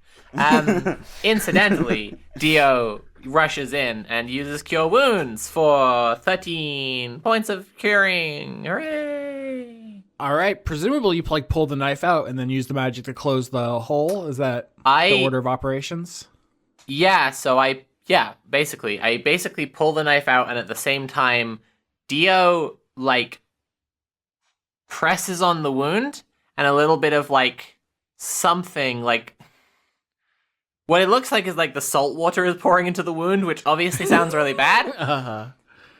Incidentally, Dio rushes in and uses Cure Wounds for 13 points of curing. Hooray! All right, presumably you pull the knife out and then use the magic to close the hole. Is that the order of operations? Yeah, so I basically pull the knife out, and at the same time, Dio presses on the wound, and a little bit of something what it looks like is the salt water is pouring into the wound, which obviously sounds really bad. Uh-huh.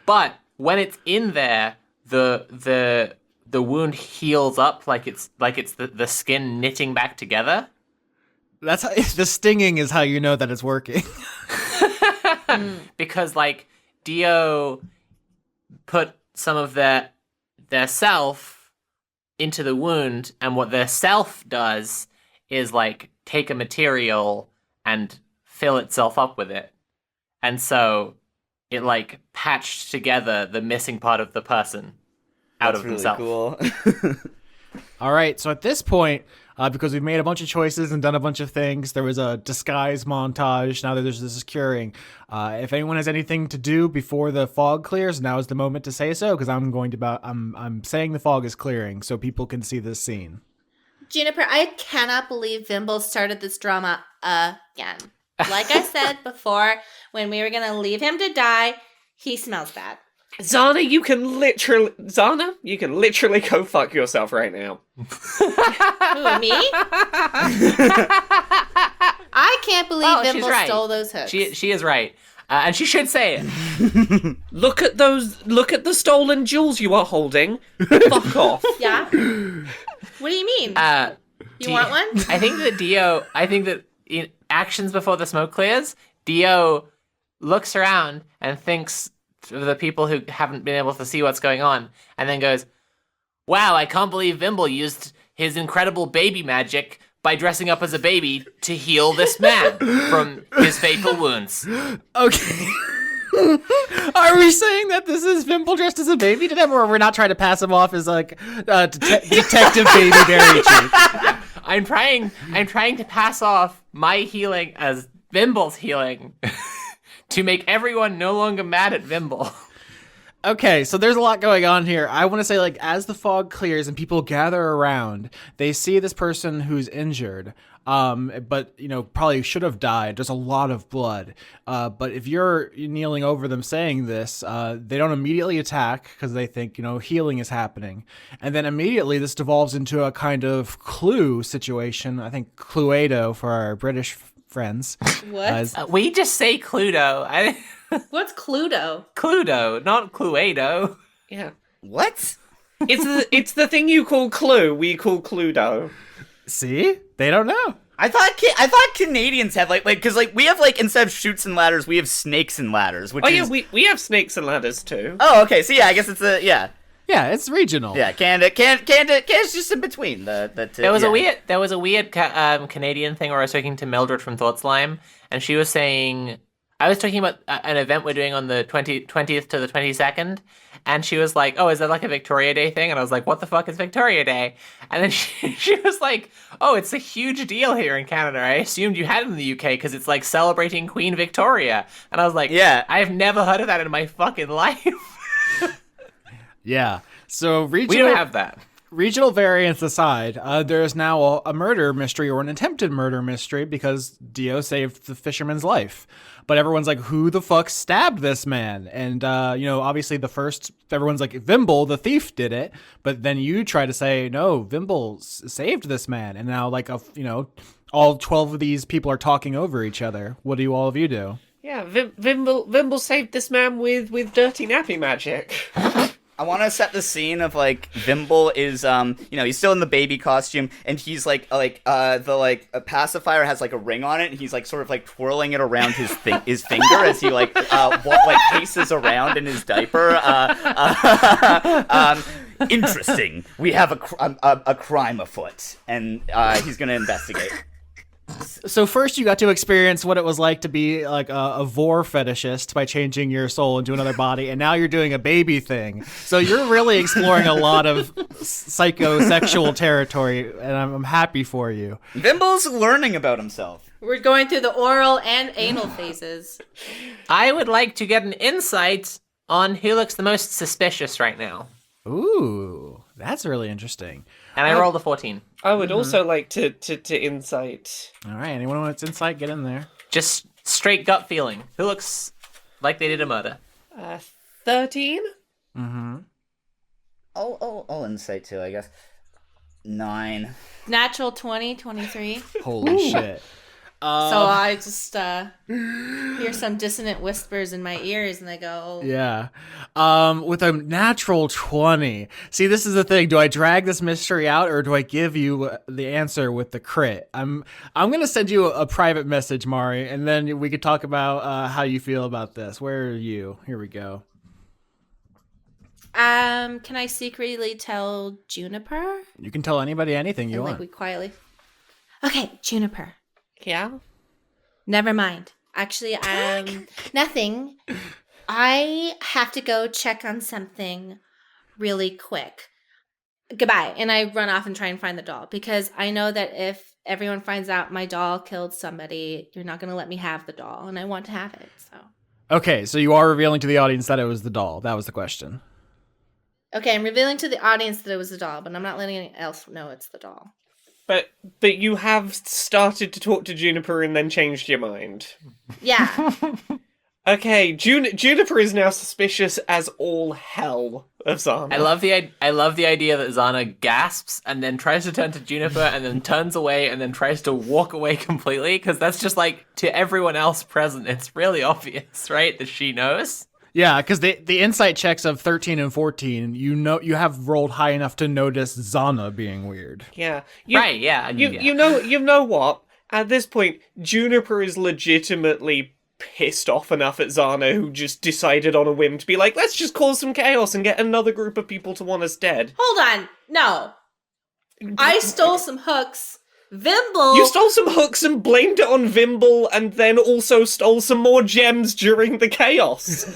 But when it's in there, the wound heals up like it's the skin knitting back together. That's how, the stinging is how you know that it's working. Because Dio put some of their self into the wound, and what their self does is take a material and fill itself up with it. And so it patched together the missing part of the person out of themselves. That's really cool. All right, so at this point, because we've made a bunch of choices and done a bunch of things, there was a disguise montage. Now that there's this curing. If anyone has anything to do before the fog clears, now is the moment to say so, because I'm saying the fog is clearing so people can see this scene. Juniper, I cannot believe Vimble started this drama again. Like I said before, when we were gonna leave him to die, he smells bad. Xana, you can literally go fuck yourself right now. Who, me? I can't believe Vimble stole those hooks. She is right. And she should say it. Look at the stolen jewels you are holding. Fuck off. Yeah? What do you mean? You want one? I think that in actions before the smoke clears, Dio looks around and thinks of the people who haven't been able to see what's going on, and then goes, wow, I can't believe Vimble used his incredible baby magic by dressing up as a baby to heal this man from his fatal wounds. Okay. Are we saying that this is Vimble dressed as a baby to them, or we're not trying to pass him off as Detective Baby Berrycheek? I'm trying to pass off my healing as Vimble's healing to make everyone no longer mad at Vimble. Okay, so there's a lot going on here. I want to say, as the fog clears and people gather around, they see this person who's injured, but, probably should have died. There's a lot of blood. But if you're kneeling over them saying this, they don't immediately attack because they think, healing is happening. And then immediately this devolves into a kind of Clue situation. I think Cluedo for our British friends. What? We just say Cluedo. What's Cluedo? Cluedo, not Cluedo. Yeah. What? It's the thing you call Clue, we call Cluedo. See? They don't know. I thought Canadians have like because like we have like instead of chutes and ladders we have snakes and ladders. Which Oh is... yeah, we have snakes and ladders too. Oh, okay. So yeah, I guess it's yeah. Yeah, it's regional. Yeah, Canada's just in between the two. There was a weird Canadian thing where I was talking to Mildred from Thought Slime, and she was saying I was talking about an event we're doing on the 20th to the 22nd, and she was like, "Oh, is that like a Victoria Day thing?" And I was like, "What the fuck is Victoria Day?" And then she was like, "Oh, it's a huge deal here in Canada. I assumed you had it in the UK because it's like celebrating Queen Victoria." And I was like, Yeah. I've never heard of that in my fucking life." Yeah. So We don't have that. regional variants aside, there is now a murder mystery or an attempted murder mystery because Dio saved the fisherman's life. But everyone's like, who the fuck stabbed this man? And, obviously everyone's like, Vimble, the thief, did it. But then you try to say, no, Vimble saved this man. And now, all 12 of these people are talking over each other. What do all of you do? Yeah, Vimble saved this man with dirty nappy magic. I want to set the scene of like Vimble is he's still in the baby costume and he's a pacifier has like a ring on it and he's like sort of like twirling it around his finger as he paces around in his diaper. Interesting. We have a crime afoot and he's gonna investigate. So first you got to experience what it was like to be like a vor fetishist by changing your soul into another body, and now you're doing a baby thing. So you're really exploring a lot of psychosexual territory, and I'm happy for you. Vimble's learning about himself. We're going through the oral and anal phases. I would like to get an insight on who looks the most suspicious right now. Ooh, that's really interesting. And I rolled a 14. I would also like to insight. All right, anyone who wants insight, get in there. Just straight gut feeling. Who looks like they did a murder? 13? Mm-hmm. I'll insight too, I guess. 9. Natural 20, 23. Holy shit. So I just hear some dissonant whispers in my ears, and I go, Yeah. With a natural 20. See, this is the thing. Do I drag this mystery out, or do I give you the answer with the crit? I'm gonna send you a private message, Mari, and then we could talk about how you feel about this. Where are you? Here we go. Can I secretly tell Juniper? You can tell anybody anything you And want. we quietly. Okay, Juniper. Yeah? Never mind. Actually, nothing. I have to go check on something really quick. Goodbye. And I run off and try and find the doll because I know that if everyone finds out my doll killed somebody, you're not going to let me have the doll, and I want to have it. So. Okay, so you are revealing to the audience that it was the doll. That was the question. Okay, I'm revealing to the audience that it was the doll, but I'm not letting anyone else know it's the doll. But you have started to talk to Juniper and then changed your mind. Yeah. Okay, Juniper is now suspicious as all hell of Xana. I love the idea that Xana gasps and then tries to turn to Juniper and then turns away and then tries to walk away completely, because that's just like, to everyone else present, it's really obvious, right, that she knows. Yeah, because the insight checks of 13 and 14, you have rolled high enough to notice Xana being weird. Yeah. Right, yeah. You know what? At this point, Juniper is legitimately pissed off enough at Xana, who just decided on a whim to be like, let's just cause some chaos and get another group of people to want us dead. Hold on. No. I stole some hooks. Vimble! You stole some hooks and blamed it on Vimble, and then also stole some more gems during the chaos.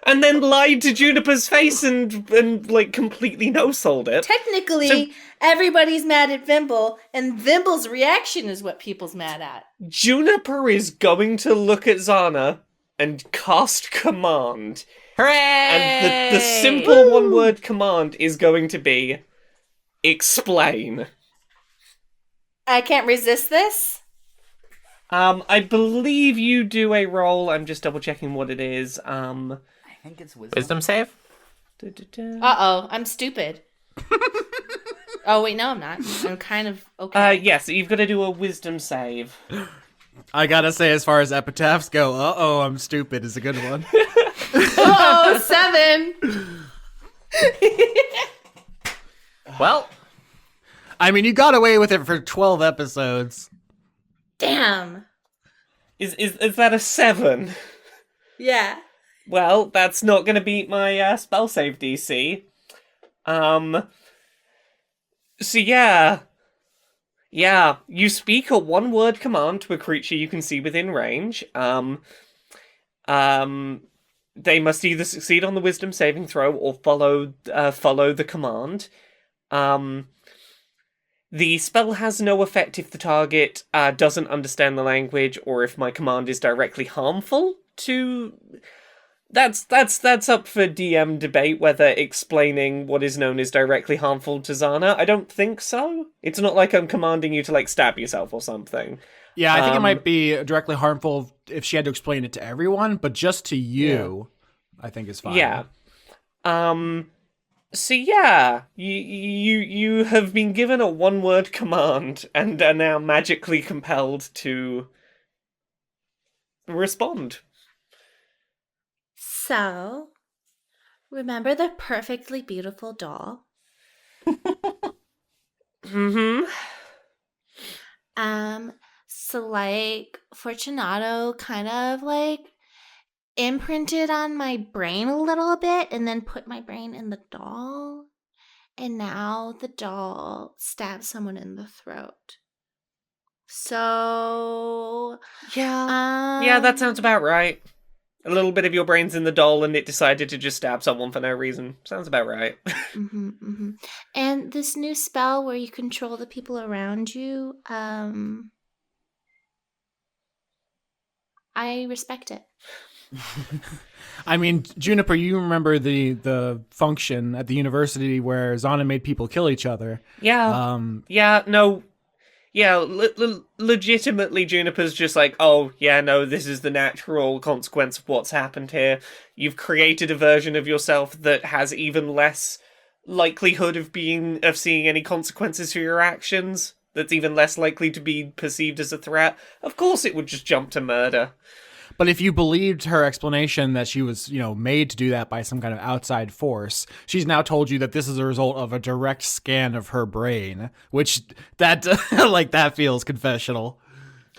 And then lied to Juniper's face and like, completely no-sold it. Technically, everybody's mad at Vimble, and Vimble's reaction is what people's mad at. Juniper is going to look at Xana and cast command. Hooray! And the simple one-word command is going to be, explain. I can't resist this. I believe you do a roll. I'm just double-checking what it is. I think it's Wisdom save? Uh-oh, I'm stupid. Oh, wait, no, I'm not. I'm kind of okay. Yes, you've got to do a wisdom save. I gotta say, as far as epitaphs go, I'm stupid is a good one. Oh, 7. Well, I mean, you got away with it for 12 episodes. Damn. Is that a 7? Yeah. Well, that's not going to beat my spell save DC. So yeah, you speak a one-word command to a creature you can see within range. They must either succeed on the Wisdom saving throw or follow the command. The spell has no effect if the target doesn't understand the language or if my command is directly harmful to... That's up for DM debate whether explaining what is known as directly harmful to Xana. I don't think so. It's not like I'm commanding you to, like, stab yourself or something. Yeah, I think it might be directly harmful if she had to explain it to everyone, but just to you, I think is fine. Yeah. So yeah, you have been given a one-word command and are now magically compelled to respond. So, remember the perfectly beautiful doll? Mm-hmm. So like Fortunato kind of like imprinted on my brain a little bit and then put my brain in the doll. And now the doll stabs someone in the throat. So Yeah, that sounds about right. A little bit of your brain's in the doll and it decided to just stab someone for no reason. Sounds about right. And this new spell where you control the people around you, I respect it. I mean, Juniper, you remember the function at the university where Xana made people kill each other. Yeah. Legitimately, Juniper's just like, oh, yeah, no, this is the natural consequence of what's happened here. You've created a version of yourself that has even less likelihood of seeing any consequences for your actions, that's even less likely to be perceived as a threat. Of course it would just jump to murder. But if you believed her explanation that she was, made to do that by some kind of outside force, she's now told you that this is a result of a direct scan of her brain, which that feels confessional.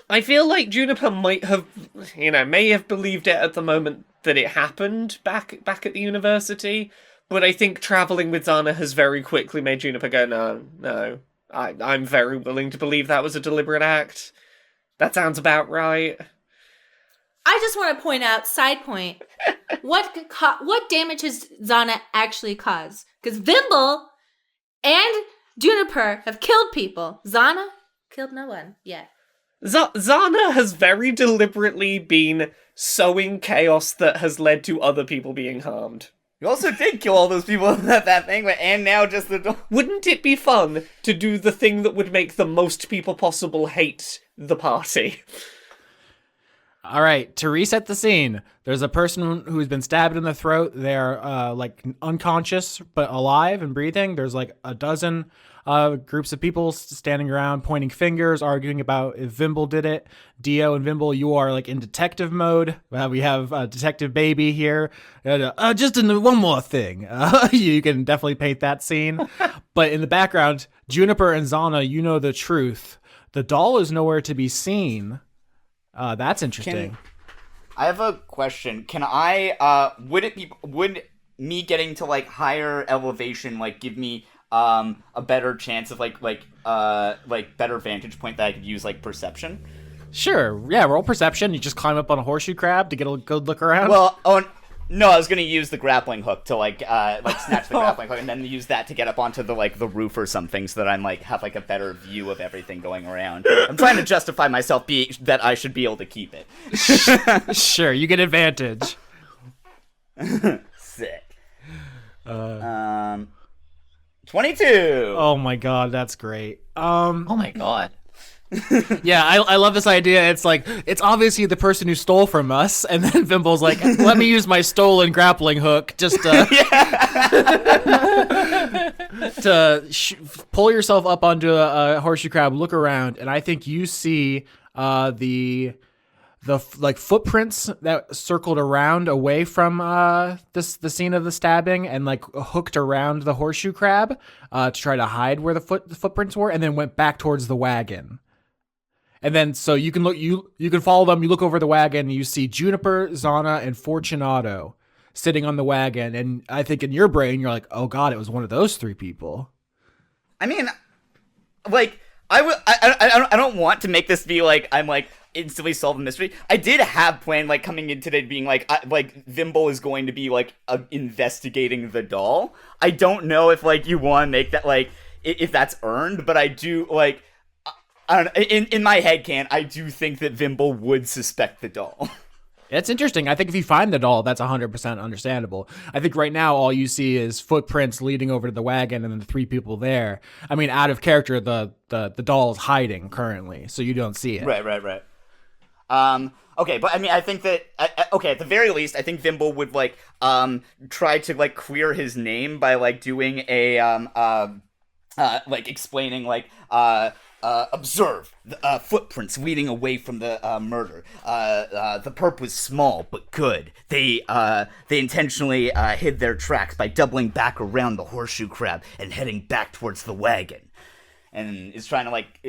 I feel like Juniper may have believed it at the moment that it happened back at the university, but I think traveling with Xana has very quickly made Juniper go, no, I'm very willing to believe that was a deliberate act. That sounds about right. I just want to point out, side point, what damage has Xana actually caused? Because Vimble and Juniper have killed people. Xana killed no one yet. Xana has very deliberately been sowing chaos that has led to other people being harmed. You also did kill all those people in that thing, and now just the... Wouldn't it be fun to do the thing that would make the most people possible hate the party? All right, to reset the scene, there's a person who's been stabbed in the throat. They're unconscious but alive and breathing. There's like a dozen groups of people standing around, pointing fingers, arguing about if Vimble did it. Dio and Vimble, you are like in detective mode. We have Detective Baby here. Just one more thing. You can definitely paint that scene. But in the background, Juniper and Xana, you know the truth. The doll is nowhere to be seen. That's interesting. I have a question. Can I, would me getting to like higher elevation, like give me, a better chance of like better vantage point that I could use like perception? Sure. Yeah. Roll perception. You just climb up on a horseshoe crab to get a good look around. Well, no, I was gonna use the grappling hook to like snatch the grappling hook and then use that to get up onto the roof or something so that I'm have a better view of everything going around. I'm trying to justify myself that I should be able to keep it. Sure, you get advantage. Sick. 22. Oh my god, that's great. oh my god. Yeah, I love this idea. It's like, it's obviously the person who stole from us, and then Vimble's like, let me use my stolen grappling hook just to, pull yourself up onto a horseshoe crab, look around, and I think you see the footprints that circled around away from the scene of the stabbing and like hooked around the horseshoe crab to try to hide where the footprints were, and then went back towards the wagon. And then so you can follow them. You look over the wagon, and you see Juniper, Xana, and Fortunato sitting on the wagon. And I think in your brain you're like, oh god, it was one of those three people. I mean, like I don't want to make this be like I'm like instantly solve the mystery. I did have planned like coming in today being like Vimble is going to be like investigating the doll. I don't know if like you want to make that like if that's earned, but I do like I don't know, in my head I do think that Vimble would suspect the doll. It's interesting. I think if you find the doll, that's 100% understandable. I think right now all you see is footprints leading over to the wagon and then the three people there. I mean, out of character, the doll is hiding currently, so you don't see it. Right. Okay, but I mean, I think that okay, at the very least, I think Vimble would like try to like clear his name by like doing a like explaining like observe the footprints leading away from the murder. The perp was small but good. They intentionally hid their tracks by doubling back around the horseshoe crab and heading back towards the wagon. And is trying to like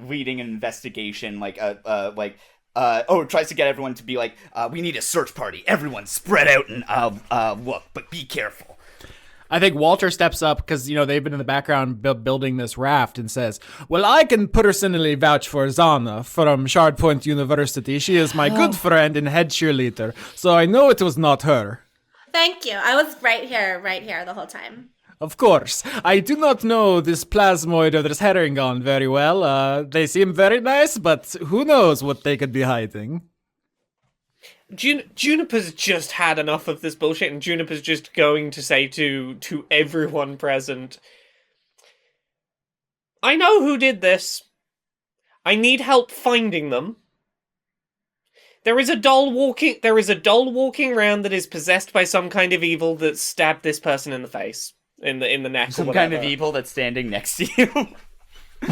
leading an investigation tries to get everyone to be like, we need a search party. Everyone spread out and look, but be careful. I think Walter steps up because, they've been in the background building this raft and says, well, I can personally vouch for Xana from Shard Point University. She is my good friend and head cheerleader, so I know it was not her. Thank you. I was right here the whole time. Of course. I do not know this plasmoid or this herringon very well. They seem very nice, but who knows what they could be hiding. Juniper's just had enough of this bullshit, and Juniper's just going to say to everyone present, I know who did this. I need help finding them. There is a doll walking around that is possessed by some kind of evil that stabbed this person in the face. In the neck. Some kind of evil that's standing next to you.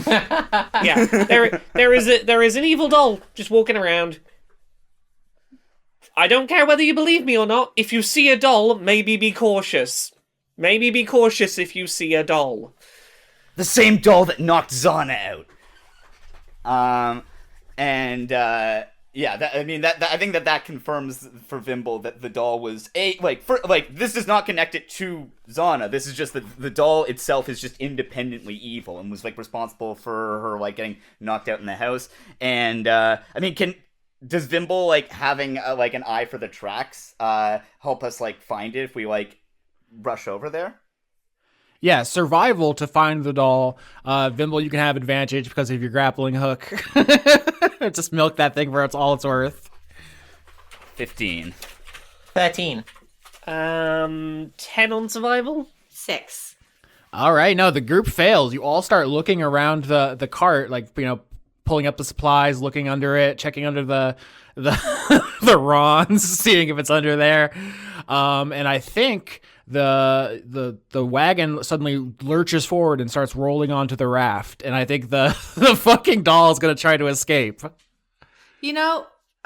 Yeah, there is an evil doll just walking around. I don't care whether you believe me or not. If you see a doll, maybe be cautious. Maybe be cautious if you see a doll. The same doll that knocked Xana out. Yeah, I think that confirms for Vimble that the doll was this does not connect it to Xana. This is just that the doll itself is just independently evil and was like responsible for her like getting knocked out in the house. And does Vimble like having an eye for the tracks help us like find it if we like rush over there? Yeah, survival to find the doll. Vimble, you can have advantage because of your grappling hook. Just milk that thing for all it's worth. 15. 13. 10 on survival? 6. All right, no, the group fails. You all start looking around the cart, pulling up the supplies, looking under it, checking under the the Rons, seeing if it's under there. And I think the wagon suddenly lurches forward and starts rolling onto the raft, and I think the fucking doll is gonna try to escape.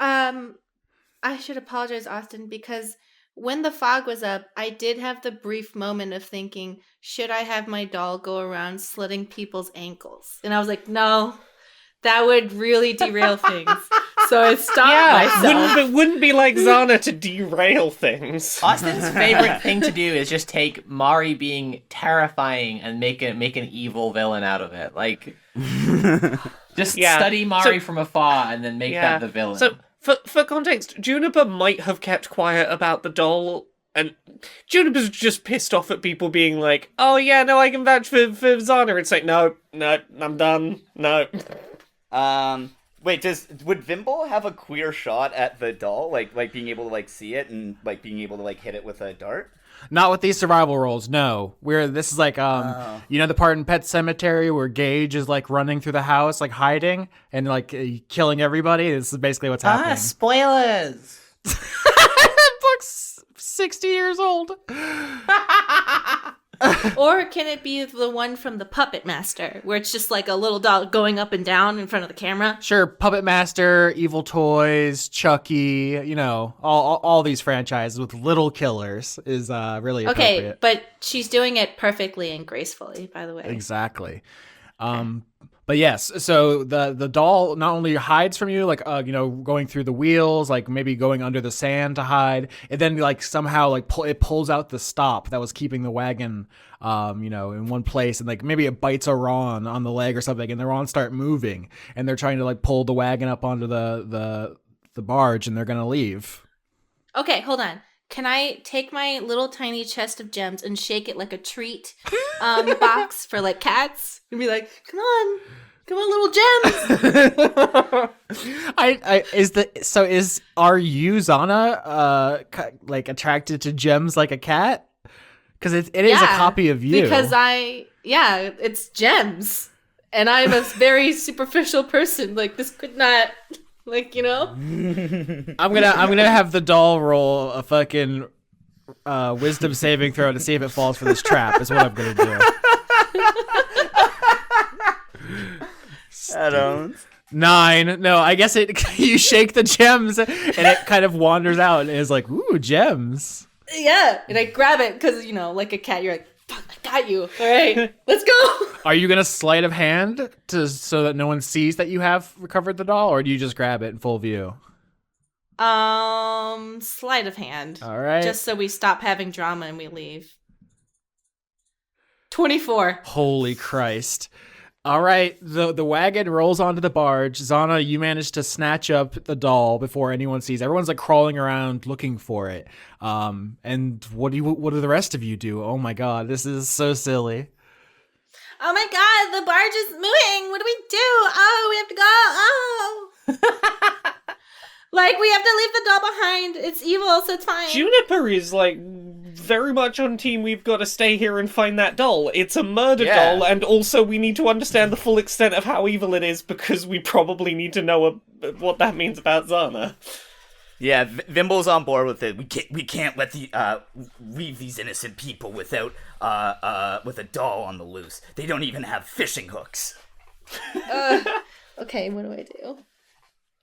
I should apologize, Austin, because when the fog was up, I did have the brief moment of thinking, should I have my doll go around slitting people's ankles? And I was like, no, that would really derail things. So I stopped myself. Wouldn't be like Xana to derail things. Austin's favorite thing to do is just take Mari being terrifying and make an evil villain out of it. Study Mari from afar and then make that the villain. So for context, Juniper might have kept quiet about the doll, and Juniper's just pissed off at people being like, "Oh yeah, no, I can vouch for Xana." It's like, no, I'm done. No. Wait, would Vimble have a clear shot at the doll, like being able to see it and being able to hit it with a dart? Not with these survival rolls, no. This is the part in Pet Sematary where Gage is running through the house, hiding and killing everybody. This is basically what's happening. Spoilers. That book's 60 years old. Or can it be the one from the Puppet Master, where it's just like a little doll going up and down in front of the camera? Sure, Puppet Master, Evil Toys, Chucky, all these franchises with little killers is really appropriate. Okay, but she's doing it perfectly and gracefully, by the way. Exactly. But yes, so the doll not only hides from you, like going through the wheels, like maybe going under the sand to hide, and then like somehow like it pulls out the stop that was keeping the wagon, in one place, and like maybe it bites a Ron on the leg or something, and the Ron start moving, and they're trying to like pull the wagon up onto the barge, and they're gonna leave. Okay, hold on. Can I take my little tiny chest of gems and shake it like a treat box for like cats and be like, come on, little gems. Are you, Xana, like attracted to gems like a cat? Because it is a copy of you. Because it's gems, and I'm a very superficial person. Like this could not. I'm gonna have the doll roll a fucking wisdom saving throw to see if it falls for this trap. Is what I'm gonna do. Adams. 9. No, I guess you shake the gems and it kind of wanders out and is like, ooh, gems. Yeah, and I grab it because like a cat, you're like, fuck, I got you. All right, let's go. Are you gonna sleight of hand so that no one sees that you have recovered the doll, or do you just grab it in full view? Sleight of hand. All right. Just so we stop having drama and we leave. 24. Holy Christ. All right, the wagon rolls onto the barge. Xana, you managed to snatch up the doll before anyone sees. Everyone's like crawling around looking for it. And what do the rest of you do? Oh my god, this is so silly. Oh my god, the barge is moving. What do we do? Oh, we have to go. Oh. Like, we have to leave the doll behind. It's evil, so it's fine. Juniper is, like, very much on team we've got to stay here and find that doll. It's a murder doll, and also we need to understand the full extent of how evil it is, because we probably need to know what that means about Xana. Yeah, Vimble's on board with it. We can't let leave these innocent people without with a doll on the loose. They don't even have fishing hooks. Okay, what do I do?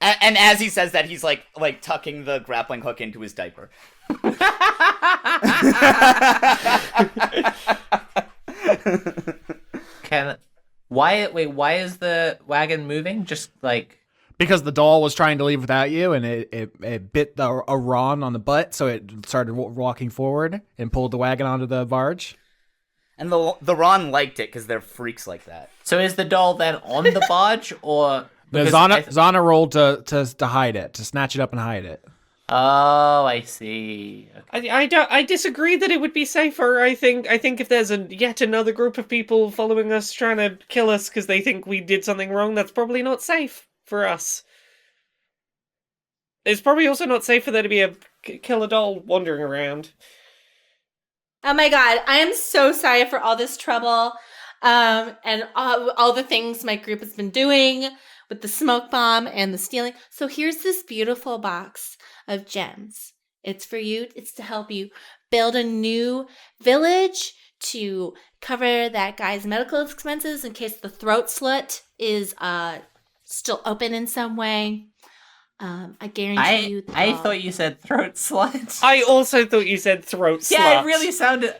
And as he says that, he's like tucking the grappling hook into his diaper. Why is the wagon moving? Just like because the doll was trying to leave without you, and it bit a Ron on the butt, so it started walking forward and pulled the wagon onto the barge. And the Ron liked it because they're freaks like that. So is the doll then on the barge, or Xana rolled to hide it, to snatch it up and hide it. Oh, I see. Okay. I disagree that it would be safer. I think if there's yet another group of people following us trying to kill us because they think we did something wrong, that's probably not safe for us. It's probably also not safe for there to be a killer doll wandering around. Oh my god, I am so sorry for all this trouble, and all the things my group has been doing with the smoke bomb and the stealing. So here's this beautiful box of gems. It's for you. It's to help you build a new village, to cover that guy's medical expenses in case the throat slit is still open in some way. I guarantee you. I thought you said throat slut. I also thought you said throat slut. Yeah, it really sounded.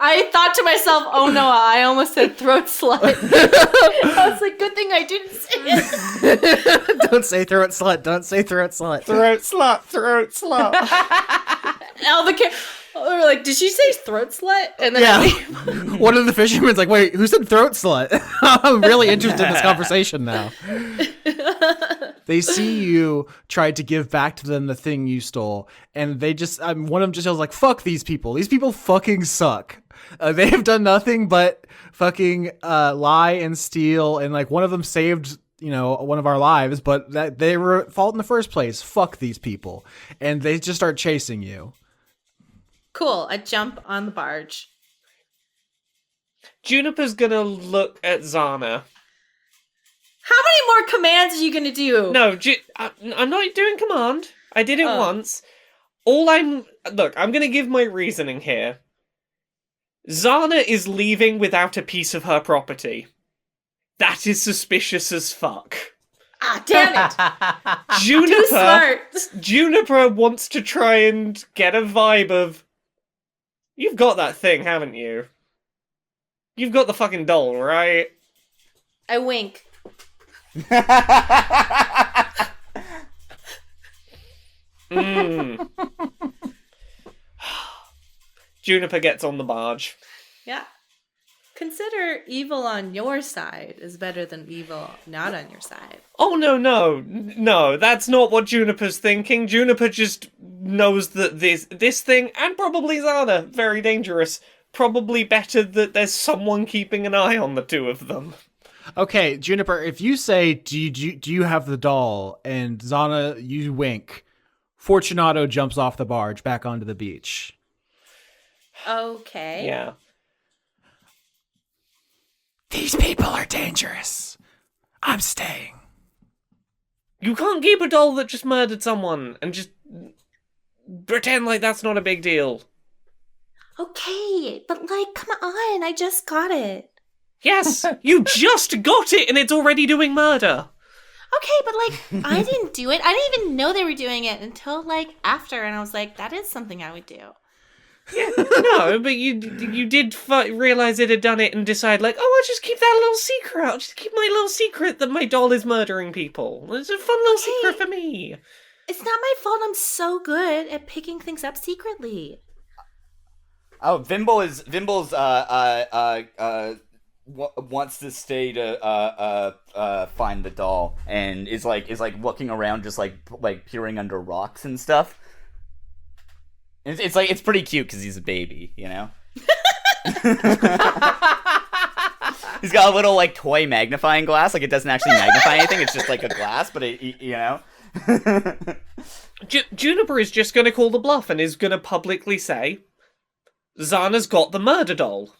I thought to myself, oh no, I almost said throat slut. I was like, good thing I didn't say it. Don't say throat slut. Don't say throat slut. Throat slut. Throat slut. All the kids were like, did she say throat slut? And then yeah. One of the fishermen's like, wait, who said throat slut? I'm really interested in this conversation now. They see you tried to give back to them the thing you stole, and they just, one of them just yells like, fuck these people. These people fucking suck. They have done nothing but fucking lie and steal, and like one of them saved, one of our lives, but that they were at fault in the first place. Fuck these people. And they just start chasing you. Cool. I jump on the barge. Juniper's gonna look at Xana. How many more commands are you gonna do? No, I'm not doing command. I did it once. I'm gonna give my reasoning here. Xana is leaving without a piece of her property. That is suspicious as fuck. Ah, damn it! Too smart. Juniper wants to try and get a vibe of, you've got that thing, haven't you? You've got the fucking doll, right? I wink. Juniper gets on the barge. Yeah. Consider evil on your side is better than evil not on your side. Oh, no, that's not what Juniper's thinking. Juniper just knows that this thing, and probably Xana, very dangerous. Probably better that there's someone keeping an eye on the two of them. Okay, Juniper, if you say, do you have the doll, and Xana, you wink, Fortunato jumps off the barge back onto the beach. Okay. Yeah. These people are dangerous. I'm staying. You can't keep a doll that just murdered someone and just pretend like that's not a big deal. Okay, but come on, I just got it. Yes, you just got it and it's already doing murder. Okay, but I didn't do it. I didn't even know they were doing it until after, and I was like, that is something I would do. Yeah, no, but you did realize it had done it and decide I'll just keep that little secret. I'll just keep my little secret that my doll is murdering people. It's a fun little secret for me. It's not my fault. I'm so good at picking things up secretly. Oh, Vimble's wants to stay to find the doll and is looking around just peering under rocks and stuff. It's pretty cute because he's a baby, you know. He's got a little toy magnifying glass. It doesn't actually magnify anything. It's just a glass, but you know. Juniper is just going to call the bluff and is going to publicly say, Xana's got the murder doll.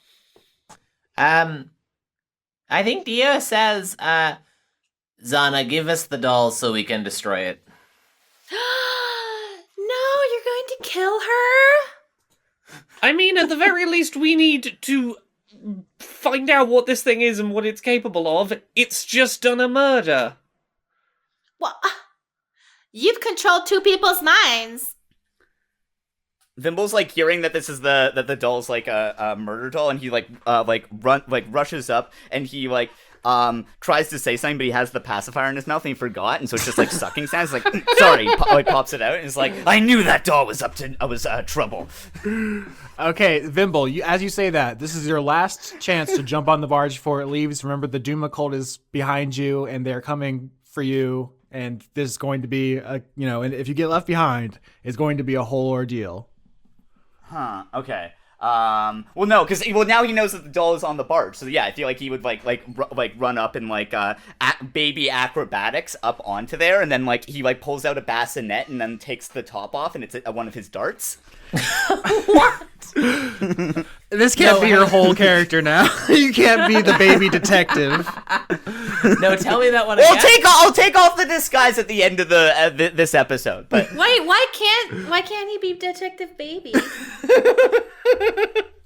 I think Dio says, Xana, give us the doll so we can destroy it. No, you're going to kill her? I mean, at the very least, we need to find out what this thing is and what it's capable of. It's just done a murder. Well, you've controlled two people's minds. Vimble's hearing that this is that the doll's a murder doll, and he rushes up and he tries to say something, but he has the pacifier in his mouth and he forgot, and so it's just sucking sounds. Sorry, pops it out, and it's I knew that doll was up to trouble. Okay, Vimble, as you say that, this is your last chance to jump on the barge before it leaves. Remember, the Doom cult is behind you, and they're coming for you, and this is going to be and if you get left behind, it's going to be a whole ordeal. Huh. Okay. Well, no, because now he knows that the doll is on the barge. So yeah, I feel he would run up and baby acrobatics up onto there, and then he pulls out a bassinet and then takes the top off, and it's one of his darts. What? This can't be your whole character now. You can't be the baby detective. No, tell me that one again. I'll take off the disguise at the end of this episode. But wait, why can't he be Detective Baby?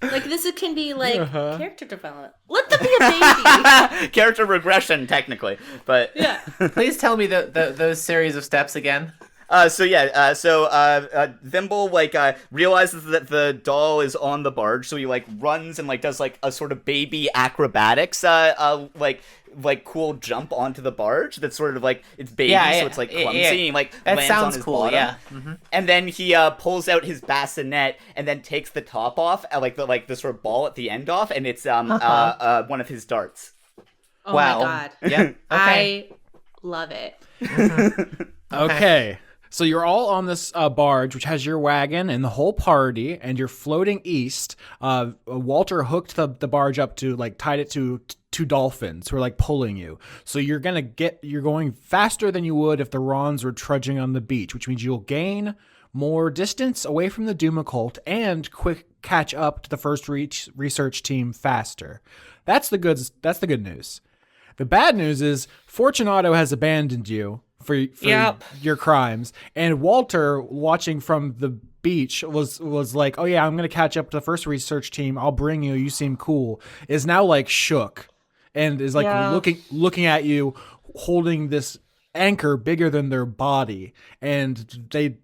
This can be character development. Let them be a baby. Character regression, technically, but yeah. Please tell me those series of steps again. Vimble realizes that the doll is on the barge, so he runs and does a sort of baby acrobatics, cool jump onto the barge. That's sort of it's baby, so it's clumsy. Yeah. And that lands sounds on his cool. bottom. Yeah. Mm-hmm. And then he pulls out his bassinet and then takes the top off, the sort of ball at the end off, and it's one of his darts. Oh wow. my god! Yeah. Okay. I love it. Okay. So you're all on this barge, which has your wagon and the whole party, and you're floating east. Walter hooked the barge up to tied it to two dolphins who are pulling you. So you're going faster than you would if the Rons were trudging on the beach, which means you'll gain more distance away from the Doom Occult and quick catch up to the first research team faster. That's the good news. The bad news is Fortunato has abandoned you for Yep. your crimes, and Walter, watching from speech was like, oh yeah, I'm gonna catch up to the first research team. I'll bring you. You seem cool. Is now like shook, and is like looking at you, holding this anchor bigger than their body, and they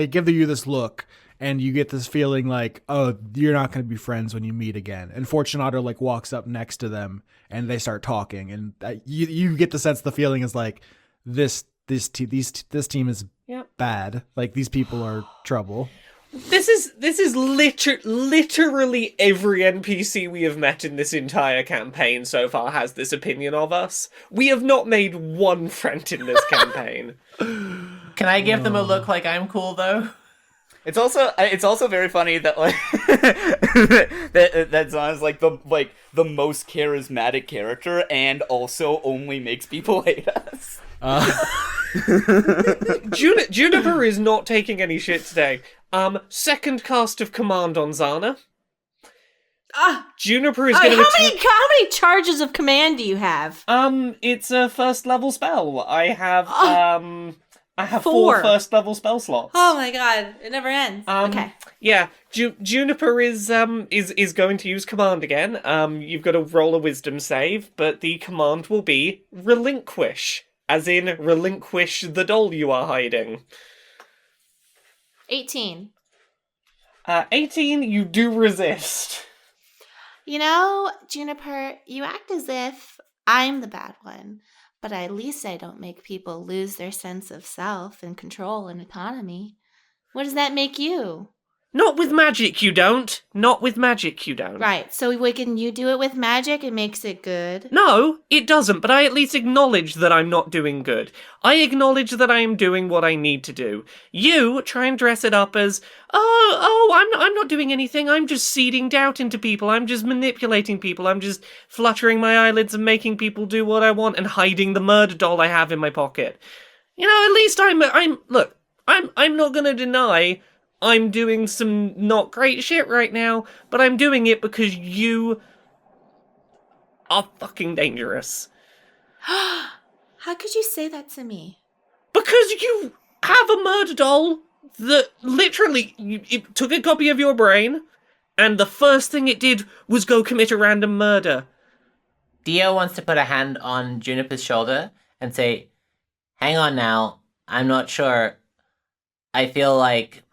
give you this look, and you get this feeling like, oh, you're not gonna be friends when you meet again. And Fortunato like walks up next to them, and they start talking, and you get the sense the feeling is like this team is bad. Like these people are trouble. This is literally every NPC we have met in this entire campaign so far has this opinion of us. We have not made one friend in this campaign. Can I give them a look like I'm cool though? It's also very funny that like that Xana's like the most charismatic character and also only makes people hate us. Juniper is not taking any shit today. Second cast of command on Xana. Juniper is going to. How many charges of command do you have? It's a first level spell. I have 4 first level spell slots. Oh my god, it never ends. Okay. Yeah, Juniper is going to use command again. You've got to roll a wisdom save, but the command will be relinquish, as in relinquish the doll you are hiding. 18. 18, you do resist. You know, Juniper, you act as if I'm the bad one, but at least I don't make people lose their sense of self and control and autonomy. What does that make you? Not with magic, you don't. Not with magic, you don't. Right, so when you do it with magic, it makes it good? No, it doesn't, but I at least acknowledge that I'm not doing good. I acknowledge that I am doing what I need to do. You try and dress it up as, I'm not doing anything, I'm just seeding doubt into people, I'm just manipulating people, I'm just fluttering my eyelids and making people do what I want and hiding the murder doll I have in my pocket. You know, at least I'm not gonna deny I'm doing some not great shit right now, but I'm doing it because you are fucking dangerous. How could you say that to me? Because you have a murder doll that literally it took a copy of your brain, and the first thing it did was go commit a random murder. Dio wants to put a hand on Juniper's shoulder and say, hang on now, I'm not sure. I feel like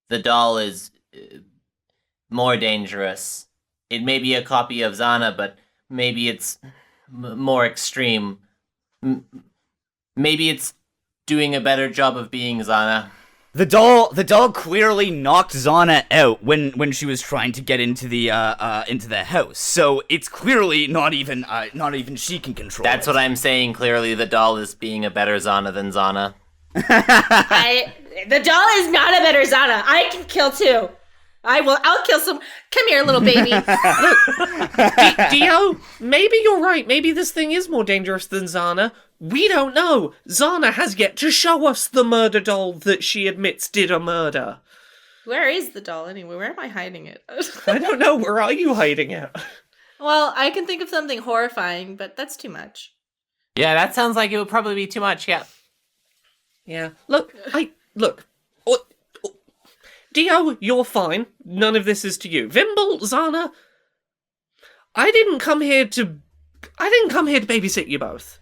the doll is more dangerous. It may be a copy of Xana, but maybe it's more extreme. Maybe it's doing a better job of being Xana. The doll clearly knocked Xana out when she was trying to get into the house. So it's clearly not even she can control. That's what I'm saying. Clearly, the doll is being a better Xana than Xana. The doll is not a better Xana. I can kill too. I'll kill some. Come here, little baby. Look, Dio, maybe you're right. Maybe this thing is more dangerous than Xana. We don't know. Xana has yet to show us the murder doll that she admits did a murder. Where is the doll anyway? Where am I hiding it? I don't know. Where are you hiding it? Well, I can think of something horrifying, but that's too much. Yeah, that sounds like it would probably be too much, yeah. Yeah. Look. Dio, you're fine. None of this is to you. Vimble, Xana, I didn't come here to babysit you both.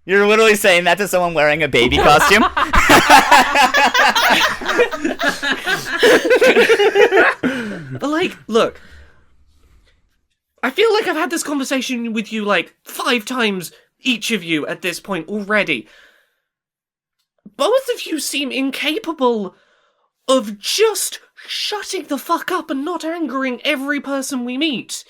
You're literally saying that to someone wearing a baby costume? But look. I feel like I've had this conversation with you 5 times, each of you, at this point already. Both of you seem incapable of just shutting the fuck up and not angering every person we meet.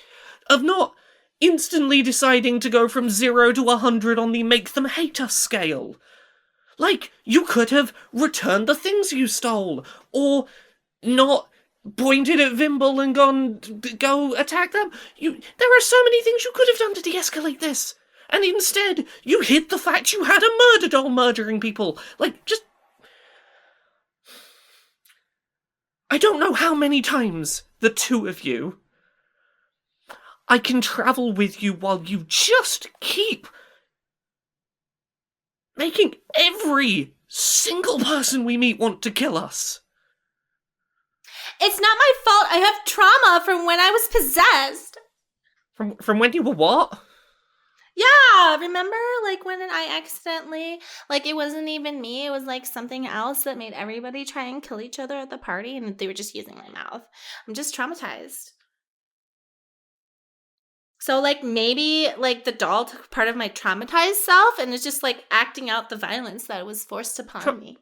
Of not instantly deciding to go from 0 to 100 on the make them hate us scale. You could have returned the things you stole, or not pointed at Vimble and go attack them. There are so many things you could have done to de-escalate this. And instead, you hid the fact you had a murder doll murdering people. I don't know how many times, the two of you, I can travel with you while you just keep making every single person we meet want to kill us. It's not my fault. I have trauma from when I was possessed. From when you were what? Yeah, remember? Like when I accidentally, like it wasn't even me. It was like something else that made everybody try and kill each other at the party, and they were just using my mouth. I'm just traumatized. So like maybe like the doll took part of my traumatized self and is just like acting out the violence that was forced upon me.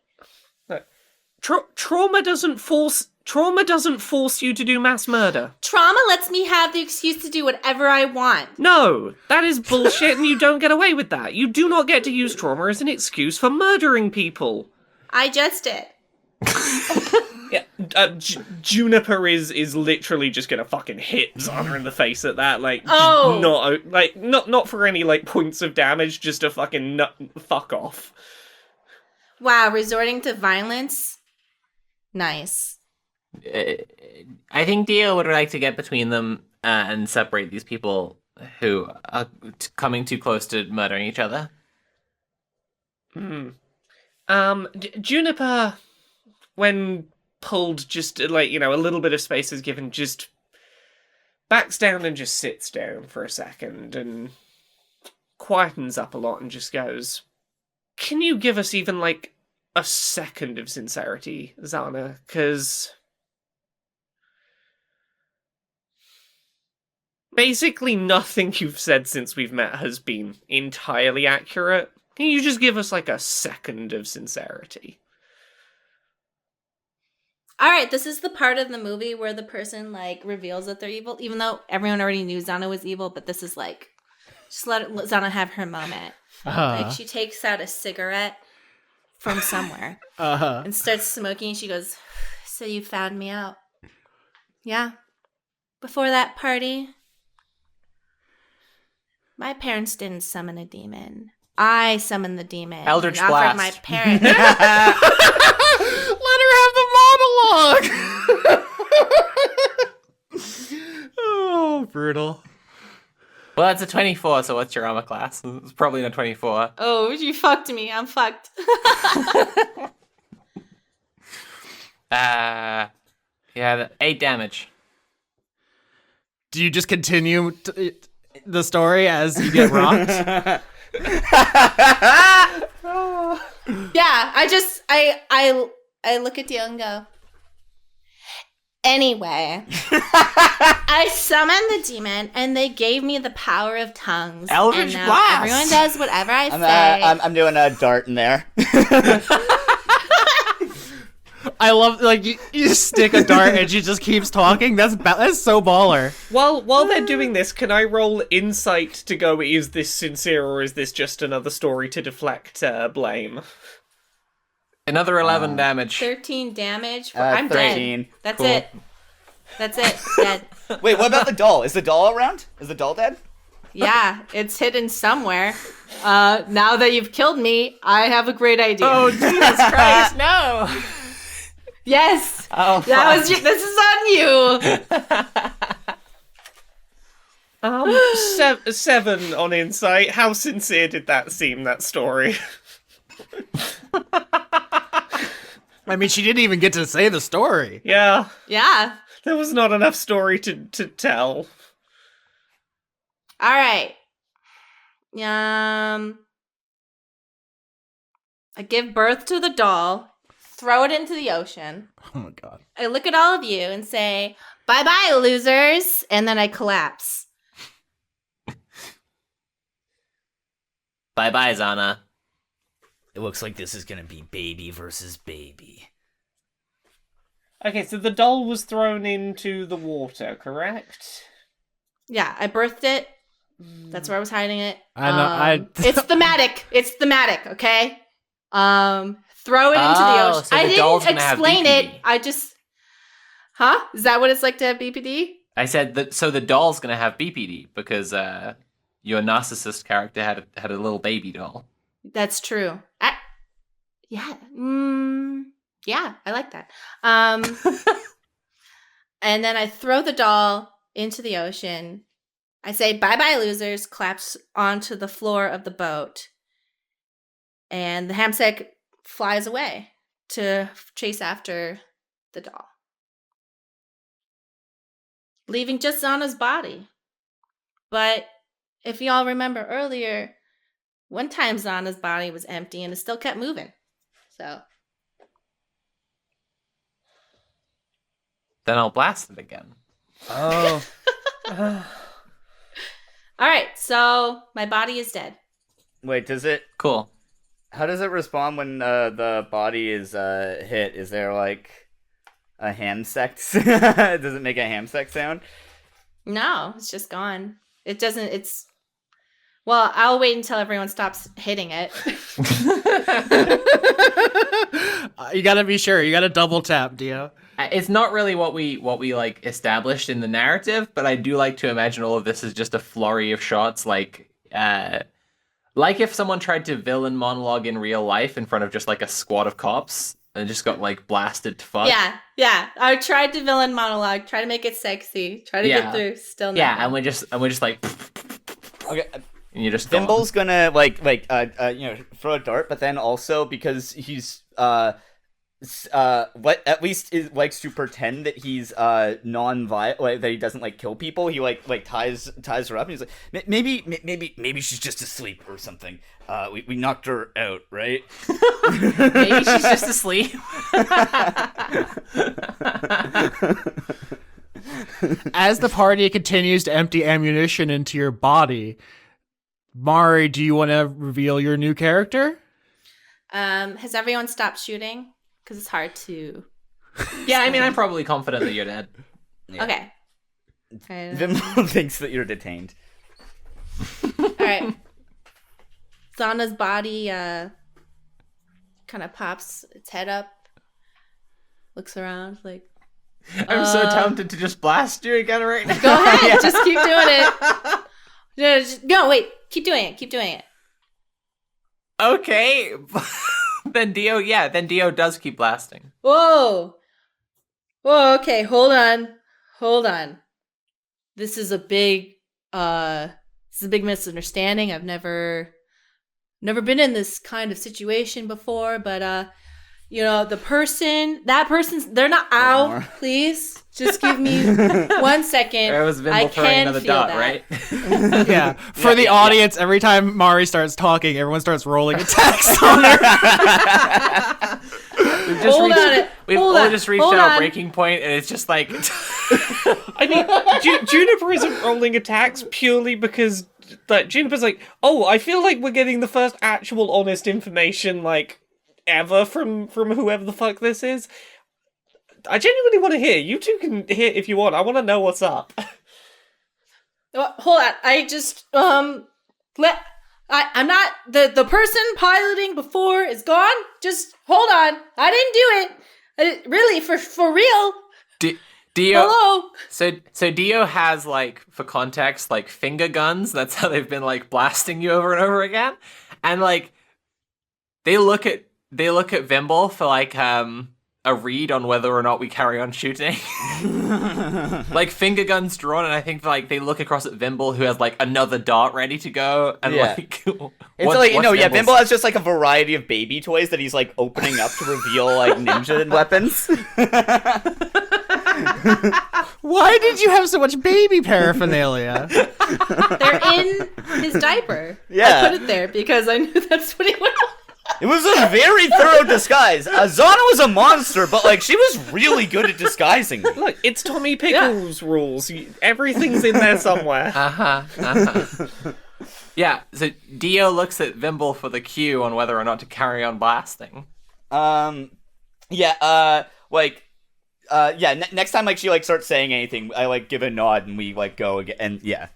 Trauma doesn't force you to do mass murder. Trauma lets me have the excuse to do whatever I want. No, that is bullshit and you don't get away with that. You do not get to use trauma as an excuse for murdering people. I just did. Yeah, Juniper is literally just gonna fucking hit Xana in the face at that, like, not for any, like, points of damage, just a fucking fuck off. Wow, resorting to violence? Nice. I think Dio would like to get between them and separate these people who are coming too close to murdering each other. Juniper, when pulled, just, like, you know, a little bit of space is given, just backs down and just sits down for a second and quietens up a lot and just goes, can you give us even, like, a second of sincerity, Xana? Because basically nothing you've said since we've met has been entirely accurate. Can you just give us, like, a second of sincerity? All right, this is the part of the movie where the person, like, reveals that they're evil, even though everyone already knew Xana was evil, but this is, like, just let Xana have her moment. Like, she takes out a cigarette from somewhere and starts smoking. She goes, so you found me out. Yeah. Before that party, my parents didn't summon a demon. I summoned the demon. Eldritch and Blast. offered my parents. Let her have the monologue. Oh, brutal. Well, that's a 24, so what's your armor class? It's probably a 24. Oh, you fucked me. I'm fucked. Yeah, 8 damage. Do you just continue the story as you get rocked? Yeah, I look at Dio and go, anyway, I summoned the demon and they gave me the power of tongues. Eldritch and now Blast! Everyone does whatever I say. I'm doing a dart in there. I love, like, you stick a dart and she just keeps talking. That's so baller. While they're doing this, can I roll insight to go, is this sincere or is this just another story to deflect blame? Another 11 damage. 13 damage. I'm 13. dead. That's Cool. it. That's it. Dead. Wait, what about the doll? Is the doll around? Is the doll dead? Yeah, it's hidden somewhere. Now that you've killed me, I have a great idea. Oh, Jesus Christ, no! Yes. Oh, That was this is on you. 7 on insight. How sincere did that seem, that story? I mean, she didn't even get to say the story. Yeah, Yeah. there was not enough story to tell. All right. I give birth to the doll, throw it into the ocean. Oh my god. I look at all of you and say, bye-bye, losers, and then I collapse. Bye-bye, Xana. It looks like this is gonna be baby versus baby. Okay, so the doll was thrown into the water, correct? Yeah, I birthed it. That's where I was hiding it. I know. It's thematic. It's thematic, okay? Throw it into the ocean. So the I doll's didn't gonna have explain BPD. it. I just... Huh? Is that what it's like to have BPD? I said that, so the doll's gonna have BPD because your narcissist character had a little baby doll. That's true. Yeah. Yeah, I like that. And then I throw the doll into the ocean. I say, bye-bye, losers, claps onto the floor of the boat. And the hamsack flies away to chase after the doll. leaving just Xana's body. But if y'all remember earlier, one time Xana's body was empty and it still kept moving. So. Then I'll blast it again. Oh. All right, so my body is dead. Wait, does it? Cool. How does it respond when the body is hit? Is there like a ham sex? Does it make a ham sex sound? No, it's just gone. It doesn't. It's. Well, I'll wait until everyone stops hitting it. You gotta be sure. You gotta double tap, Dio. It's not really what we like established in the narrative, but I do like to imagine all of this is just a flurry of shots, like if someone tried to villain monologue in real life in front of just like a squad of cops and just got like blasted to fuck. Yeah. I tried to villain monologue, try to make it sexy, try to get through. Still not. Yeah, and we're just like. Okay. And you just Vimble's gonna throw a dart, but then also because he's what at least is likes to pretend that he's non-violent, like, that he doesn't like kill people. He like ties her up, and he's like, maybe she's just asleep or something. We knocked her out, right? Maybe she's just asleep. As the party continues to empty ammunition into your body, Mari, do you want to reveal your new character? Has everyone stopped shooting? Because it's hard to. Yeah, I mean, I'm probably confident that you're dead. Yeah. Okay. Vimble thinks that you're detained. All right. Xana's body kind of pops its head up, looks around, like. I'm so tempted to just blast you again right now. Go ahead, just keep doing it. No, wait, keep doing it. Okay. Then Dio does keep blasting. Whoa, okay, hold on. This is a big misunderstanding. I've never been in this kind of situation before, but that person's, they're not. Ow, please, just give me 1 second. There was Vimble throwing another dot, right? Yeah. For the audience, every time Mari starts talking, everyone starts rolling attacks on her. We've all just reached our breaking point, and it's just like. I mean, Juniper isn't rolling attacks purely because Juniper's like, oh, I feel like we're getting the first actual honest information, like, ever from whoever the fuck this is. I genuinely want to hear. You two can hear if you want. I want to know what's up. Hold on. I just I'm not the person piloting before is gone. Just hold on. I didn't do it. Really, for real. Dio. Hello. So Dio has, like, for context, like, finger guns. That's how they've been, like, blasting you over and over again. And, like, they look at Vimble for, like, a read on whether or not we carry on shooting. Like, finger guns drawn, and I think, like, they look across at Vimble, who has, like, another dart ready to go, and, like... Vimble has just, like, a variety of baby toys that he's, like, opening up to reveal, like, ninja weapons. Why did you have so much baby paraphernalia? They're in his diaper. Yeah. I put it there because I knew that's what he would. It was a very thorough disguise. Xana was a monster, but, like, she was really good at disguising me. Look, it's Tommy Pickles rules. Everything's in there somewhere. Yeah, so Dio looks at Vimble for the cue on whether or not to carry on blasting. Next time, like, she, like, starts saying anything, I, like, give a nod and we, like, go again, and yeah.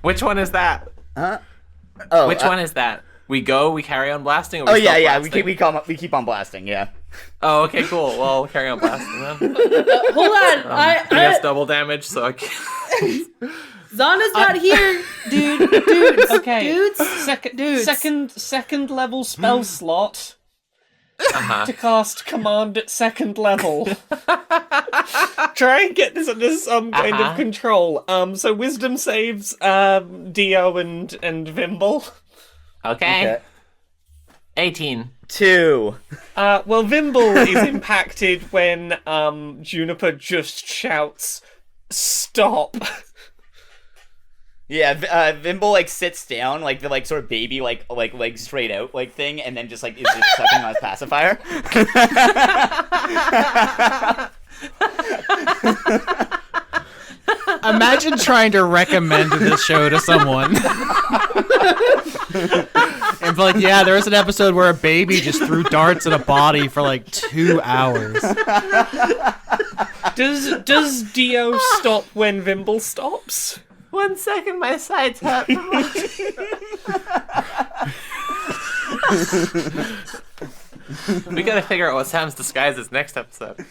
Which one is that? Which one is that? We carry on blasting, or we stop blasting? We keep on blasting, yeah. Oh, okay, cool. Well, we'll carry on blasting then. Hold on. He has double damage, so I can't. Xana's not here, dudes. Okay. Dudes. Second level spell slot. To cast command at second level. Try and get this under some kind of control. So wisdom saves Dio and Vimble. Okay. 18. 2. Well, Vimble is impacted when Juniper just shouts, "Stop!" Yeah, Vimble like sits down, like the like sort of baby like legs straight out like thing, and then just like is just sucking on his pacifier. Imagine trying to recommend this show to someone. And be like, yeah, there was an episode where a baby just threw darts at a body for like 2 hours. Does Dio stop when Vimble stops? 1 second, my sides hurt. We gotta figure out what Sam's disguise is next episode.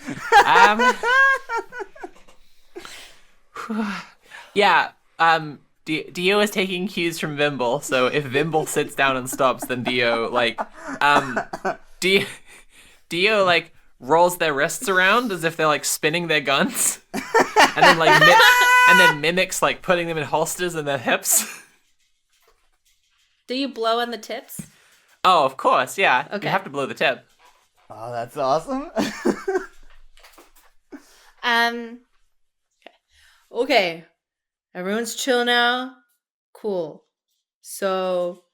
Dio is taking cues from Vimble, so if Vimble sits down and stops, then Dio like rolls their wrists around as if they're like spinning their guns, and then like mimics like putting them in holsters in their hips. Do you blow on the tips? Oh, of course, yeah. Okay. You have to blow the tip. Oh, that's awesome. Okay. Everyone's chill now. Cool. So,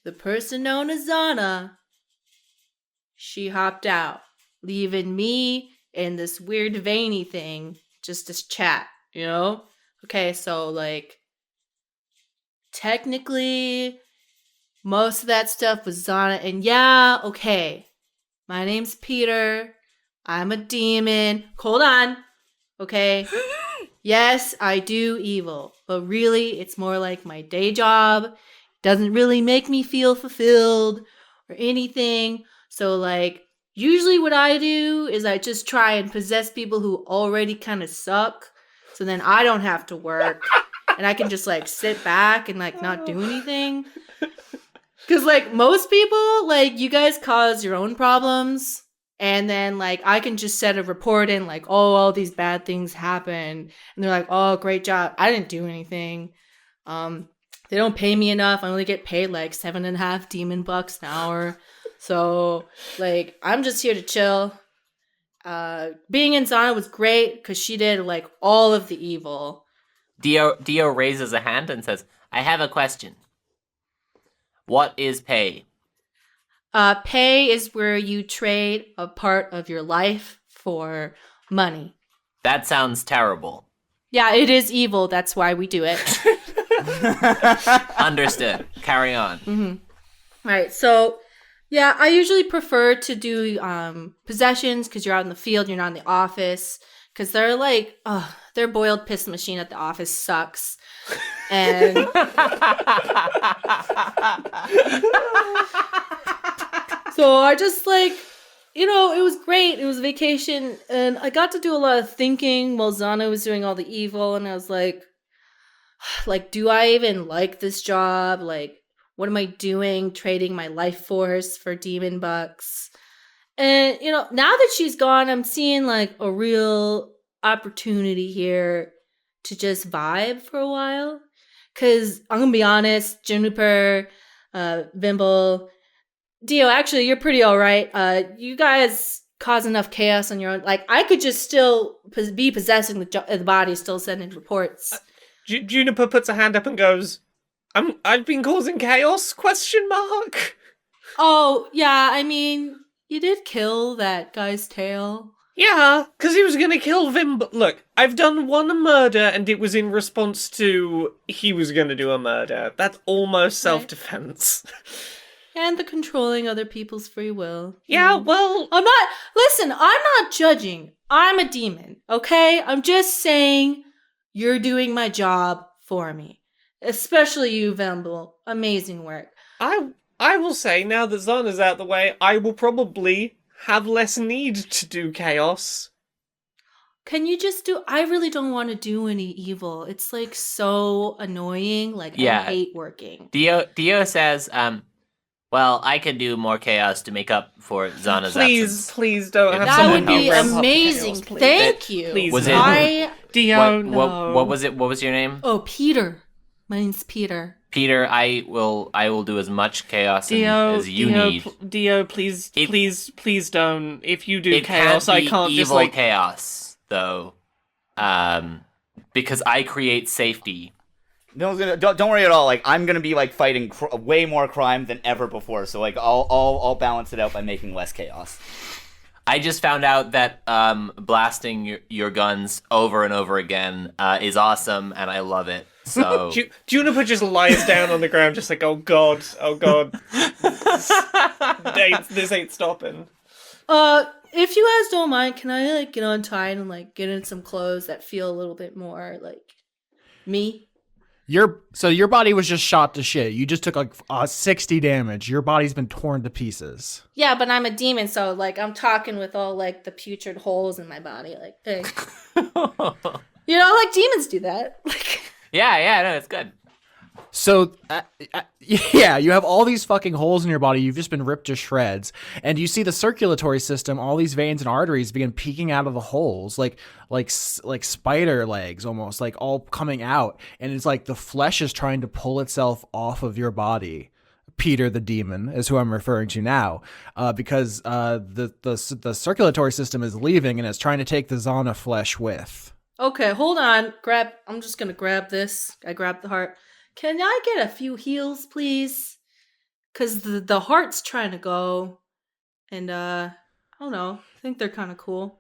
the person known as Xana, she hopped out, leaving me and this weird veiny thing just to chat, you know? Okay, so, like, technically, most of that stuff was Xana, and yeah, okay. My name's Peter. I'm a demon. Hold on. Okay? Yes, I do evil, but really, it's more like my day job. It doesn't really make me feel fulfilled or anything. So, like, usually what I do is I just try and possess people who already kind of suck, so then I don't have to work, and I can just, like, sit back and, like, not do anything. Because, like, most people, like, you guys cause your own problems. And then, like, I can just set a report in, like, oh, all these bad things happen. And they're like, oh, great job. I didn't do anything. They don't pay me enough. I only get paid, like, 7.5 demon bucks an hour. So, like, I'm just here to chill. Being in Xana was great because she did, like, all of the evil. Dio raises a hand and says, I have a question. What is pay? Pay is where you trade a part of your life for money. That sounds terrible. Yeah, it is evil. That's why we do it. Understood. Carry on. Mm-hmm. All right. So, yeah, I usually prefer to do possessions because you're out in the field, you're not in the office. Because they're like, their boiled piss machine at the office sucks. And so I just like, you know, it was great. It was vacation, and I got to do a lot of thinking while Xana was doing all the evil, and I was like, do I even like this job? Like, what am I doing trading my life force for demon bucks? And, you know, now that she's gone, I'm seeing like a real opportunity here to just vibe for a while. Because I'm going to be honest, Juniper, Vimble, Dio, actually, you're pretty all right. You guys cause enough chaos on your own. Like, I could just still be possessing the body, still sending reports. Juniper puts a hand up and goes, I've been causing chaos? ? Oh, yeah, I mean, you did kill that guy's tail. Yeah, because he was going to kill Vimble. Look, I've done one murder and it was in response to he was going to do a murder. That's almost self-defense. And the controlling other people's free will. Yeah, well... I'm not judging. I'm a demon, okay? I'm just saying you're doing my job for me. Especially you, Vimble. Amazing work. I will say, now that Xana's out the way, I will probably have less need to do chaos. Can you just do... I really don't want to do any evil. It's, like, so annoying. Like, Yeah. I hate working. Dio says, well, I can do more chaos to make up for Xana's absence. Please don't have That someone would be ramp up amazing. chaos, please. Thank you. Please. Was it- Dio, no. What was it? What was your name? Oh, Peter. My name's Peter. Peter, I will do as much chaos as you Dio, need. Dio, please, please don't. If you do It chaos, can't I be can't just evil like. chaos though, because I create safety. No one's gonna. Don't worry at all. Like I'm gonna be like fighting way more crime than ever before. So like I'll balance it out by making less chaos. I just found out that blasting your guns over and over again is awesome, and I love it. So Juniper just lies down on the ground, just like, oh god, this ain't stopping. If you guys don't mind, can I like get untied and like get in some clothes that feel a little bit more like me? Your body was just shot to shit. You just took like 60 damage. Your body's been torn to pieces. Yeah, but I'm a demon, so like I'm talking with all like the putrid holes in my body. Like, hey, you know, like demons do that. Like, yeah, no, it's good. So, yeah, you have all these fucking holes in your body. You've just been ripped to shreds. And you see the circulatory system, all these veins and arteries begin peeking out of the holes, like spider legs almost, like all coming out. And it's like the flesh is trying to pull itself off of your body. Peter the demon is who I'm referring to now, because the circulatory system is leaving and it's trying to take the Xana flesh with. okay, hold on. I'm just gonna grab this. I grabbed the heart. Can I get a few heals, please? Cause the heart's trying to go, and I don't know. I think they're kind of cool.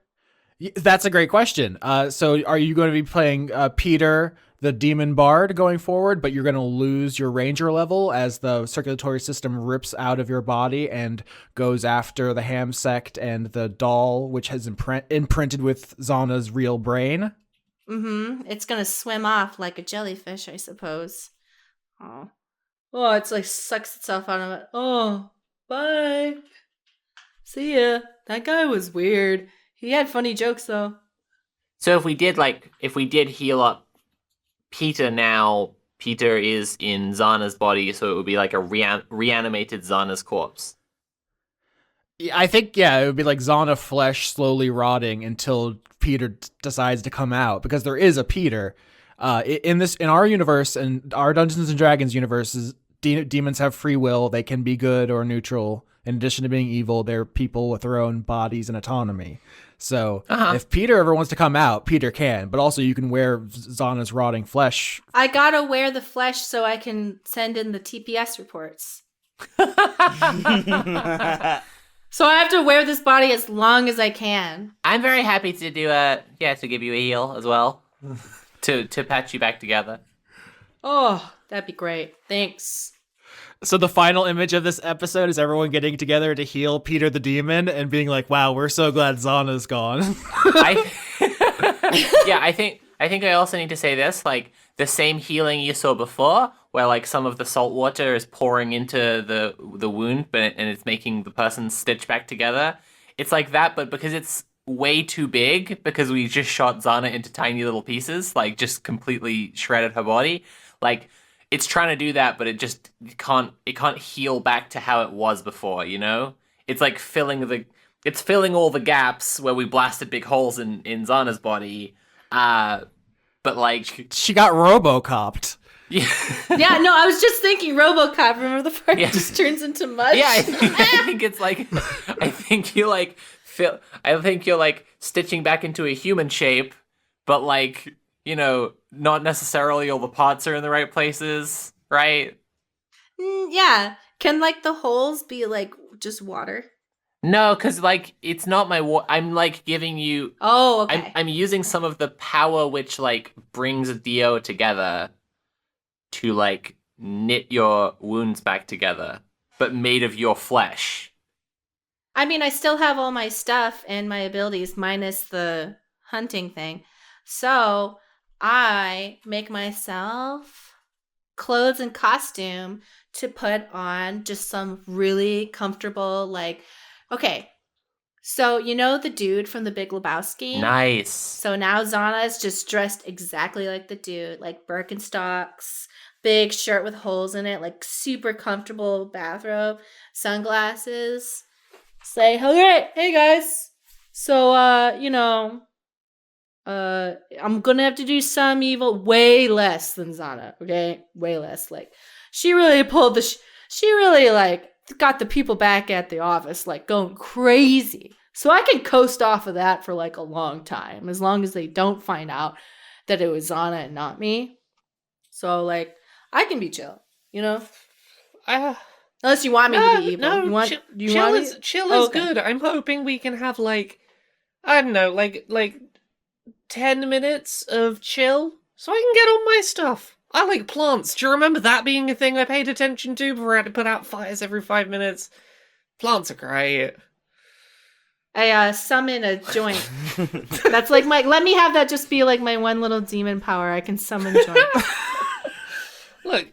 That's a great question. So are you going to be playing Peter, the demon bard, going forward, but you're going to lose your ranger level as the circulatory system rips out of your body and goes after the ham sect and the doll, which has imprinted with Xana's real brain? Mm-hmm. It's gonna swim off like a jellyfish, I suppose. Oh, it's like sucks itself out of it. Oh, bye. See ya. That guy was weird. He had funny jokes though. So if we did heal up Peter now, Peter is in Xana's body, so it would be like a reanimated Xana's corpse. I think, yeah, it would be like Xana flesh slowly rotting until Peter decides to come out, because there is a Peter. In our universe and our Dungeons and Dragons universes, demons have free will. They can be good or neutral. In addition to being evil, they're people with their own bodies and autonomy. So if Peter ever wants to come out, Peter can. But also you can wear Xana's rotting flesh. I gotta wear the flesh so I can send in the TPS reports. So I have to wear this body as long as I can. I'm very happy to do to give you a heal as well. to patch you back together. Oh, that'd be great. Thanks. So the final image of this episode is everyone getting together to heal Peter the demon and being like, wow, we're so glad Xana's gone. I think I also need to say this, like the same healing you saw before, where like some of the salt water is pouring into the wound, and it's making the person stitch back together. It's like that, but because it's way too big, because we just shot Xana into tiny little pieces, like just completely shredded her body. Like it's trying to do that, but it can't heal back to how it was before, you know? It's like filling all the gaps where we blasted big holes in Xana's body. But like she got RoboCopped. Yeah. Yeah, no, I was just thinking RoboCop. Remember the part that just turns into mud? Yeah, I think it's like I think you're like stitching back into a human shape, but like, you know, not necessarily all the parts are in the right places, right? Yeah. Can like the holes be like just water? No, because like it's not my I'm like giving you. Oh, okay. I'm using some of the power which like brings Dio together to like knit your wounds back together, but made of your flesh. I mean, I still have all my stuff and my abilities minus the hunting thing. So I make myself clothes and costume to put on, just some really comfortable, like, okay, so you know the dude from The Big Lebowski? Nice. So now Xana is just dressed exactly like the dude, like Birkenstocks, big shirt with holes in it, like super comfortable bathrobe, sunglasses. Say, hey guys. So, I'm gonna have to do some evil, way less than Xana, okay? Way less. Like, she really pulled the, she really like got the people back at the office like going crazy. So I can coast off of that for like a long time, as long as they don't find out that it was Xana and not me. So like, I can be chill, you know? Unless you want me to be evil. No, you want, chill is good. I'm hoping we can have like, I don't know, like 10 minutes of chill so I can get on my stuff. I like plants. Do you remember that being a thing I paid attention to before I had to put out fires every 5 minutes? Plants are great. I summon a joint. That's like let me have that just be like my one little demon power. I can summon joint. Look,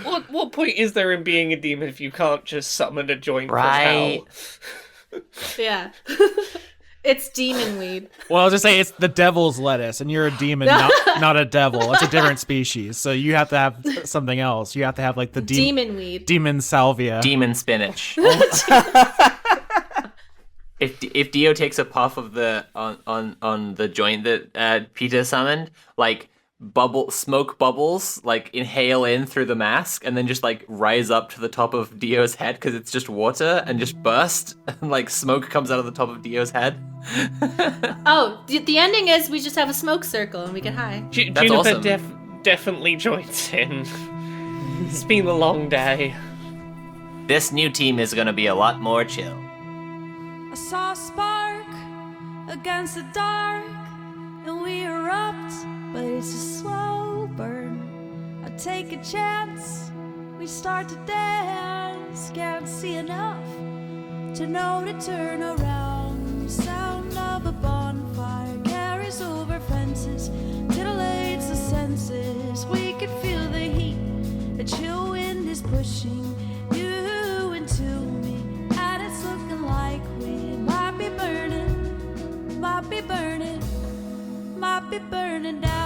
what point is there in being a demon if you can't just summon a joint Right. from hell? Yeah. It's demon weed. Well, I'll just say it's the devil's lettuce, and you're a demon, not a devil. It's a different species, so you have to have something else. You have to have like the demon weed, demon salvia, demon spinach. If Dio takes a puff of the on the joint that Peter summoned, like smoke bubbles like inhale in through the mask and then just like rise up to the top of Dio's head because it's just water and just burst and like smoke comes out of the top of Dio's head. Oh, the ending is we just have a smoke circle and we get high. Juniper awesome. Definitely joins in. It's been a long day. This new team is gonna be a lot more chill. I saw a spark against the dark, and we erupt, but it's a slow burn. I take a chance, we start to dance, can't see enough to know to turn around. Sound of a bonfire carries over fences, titillates the senses. We can feel the heat, a chill wind is pushing you into me, and it's looking like we might be burning, might be burning, might be burning down.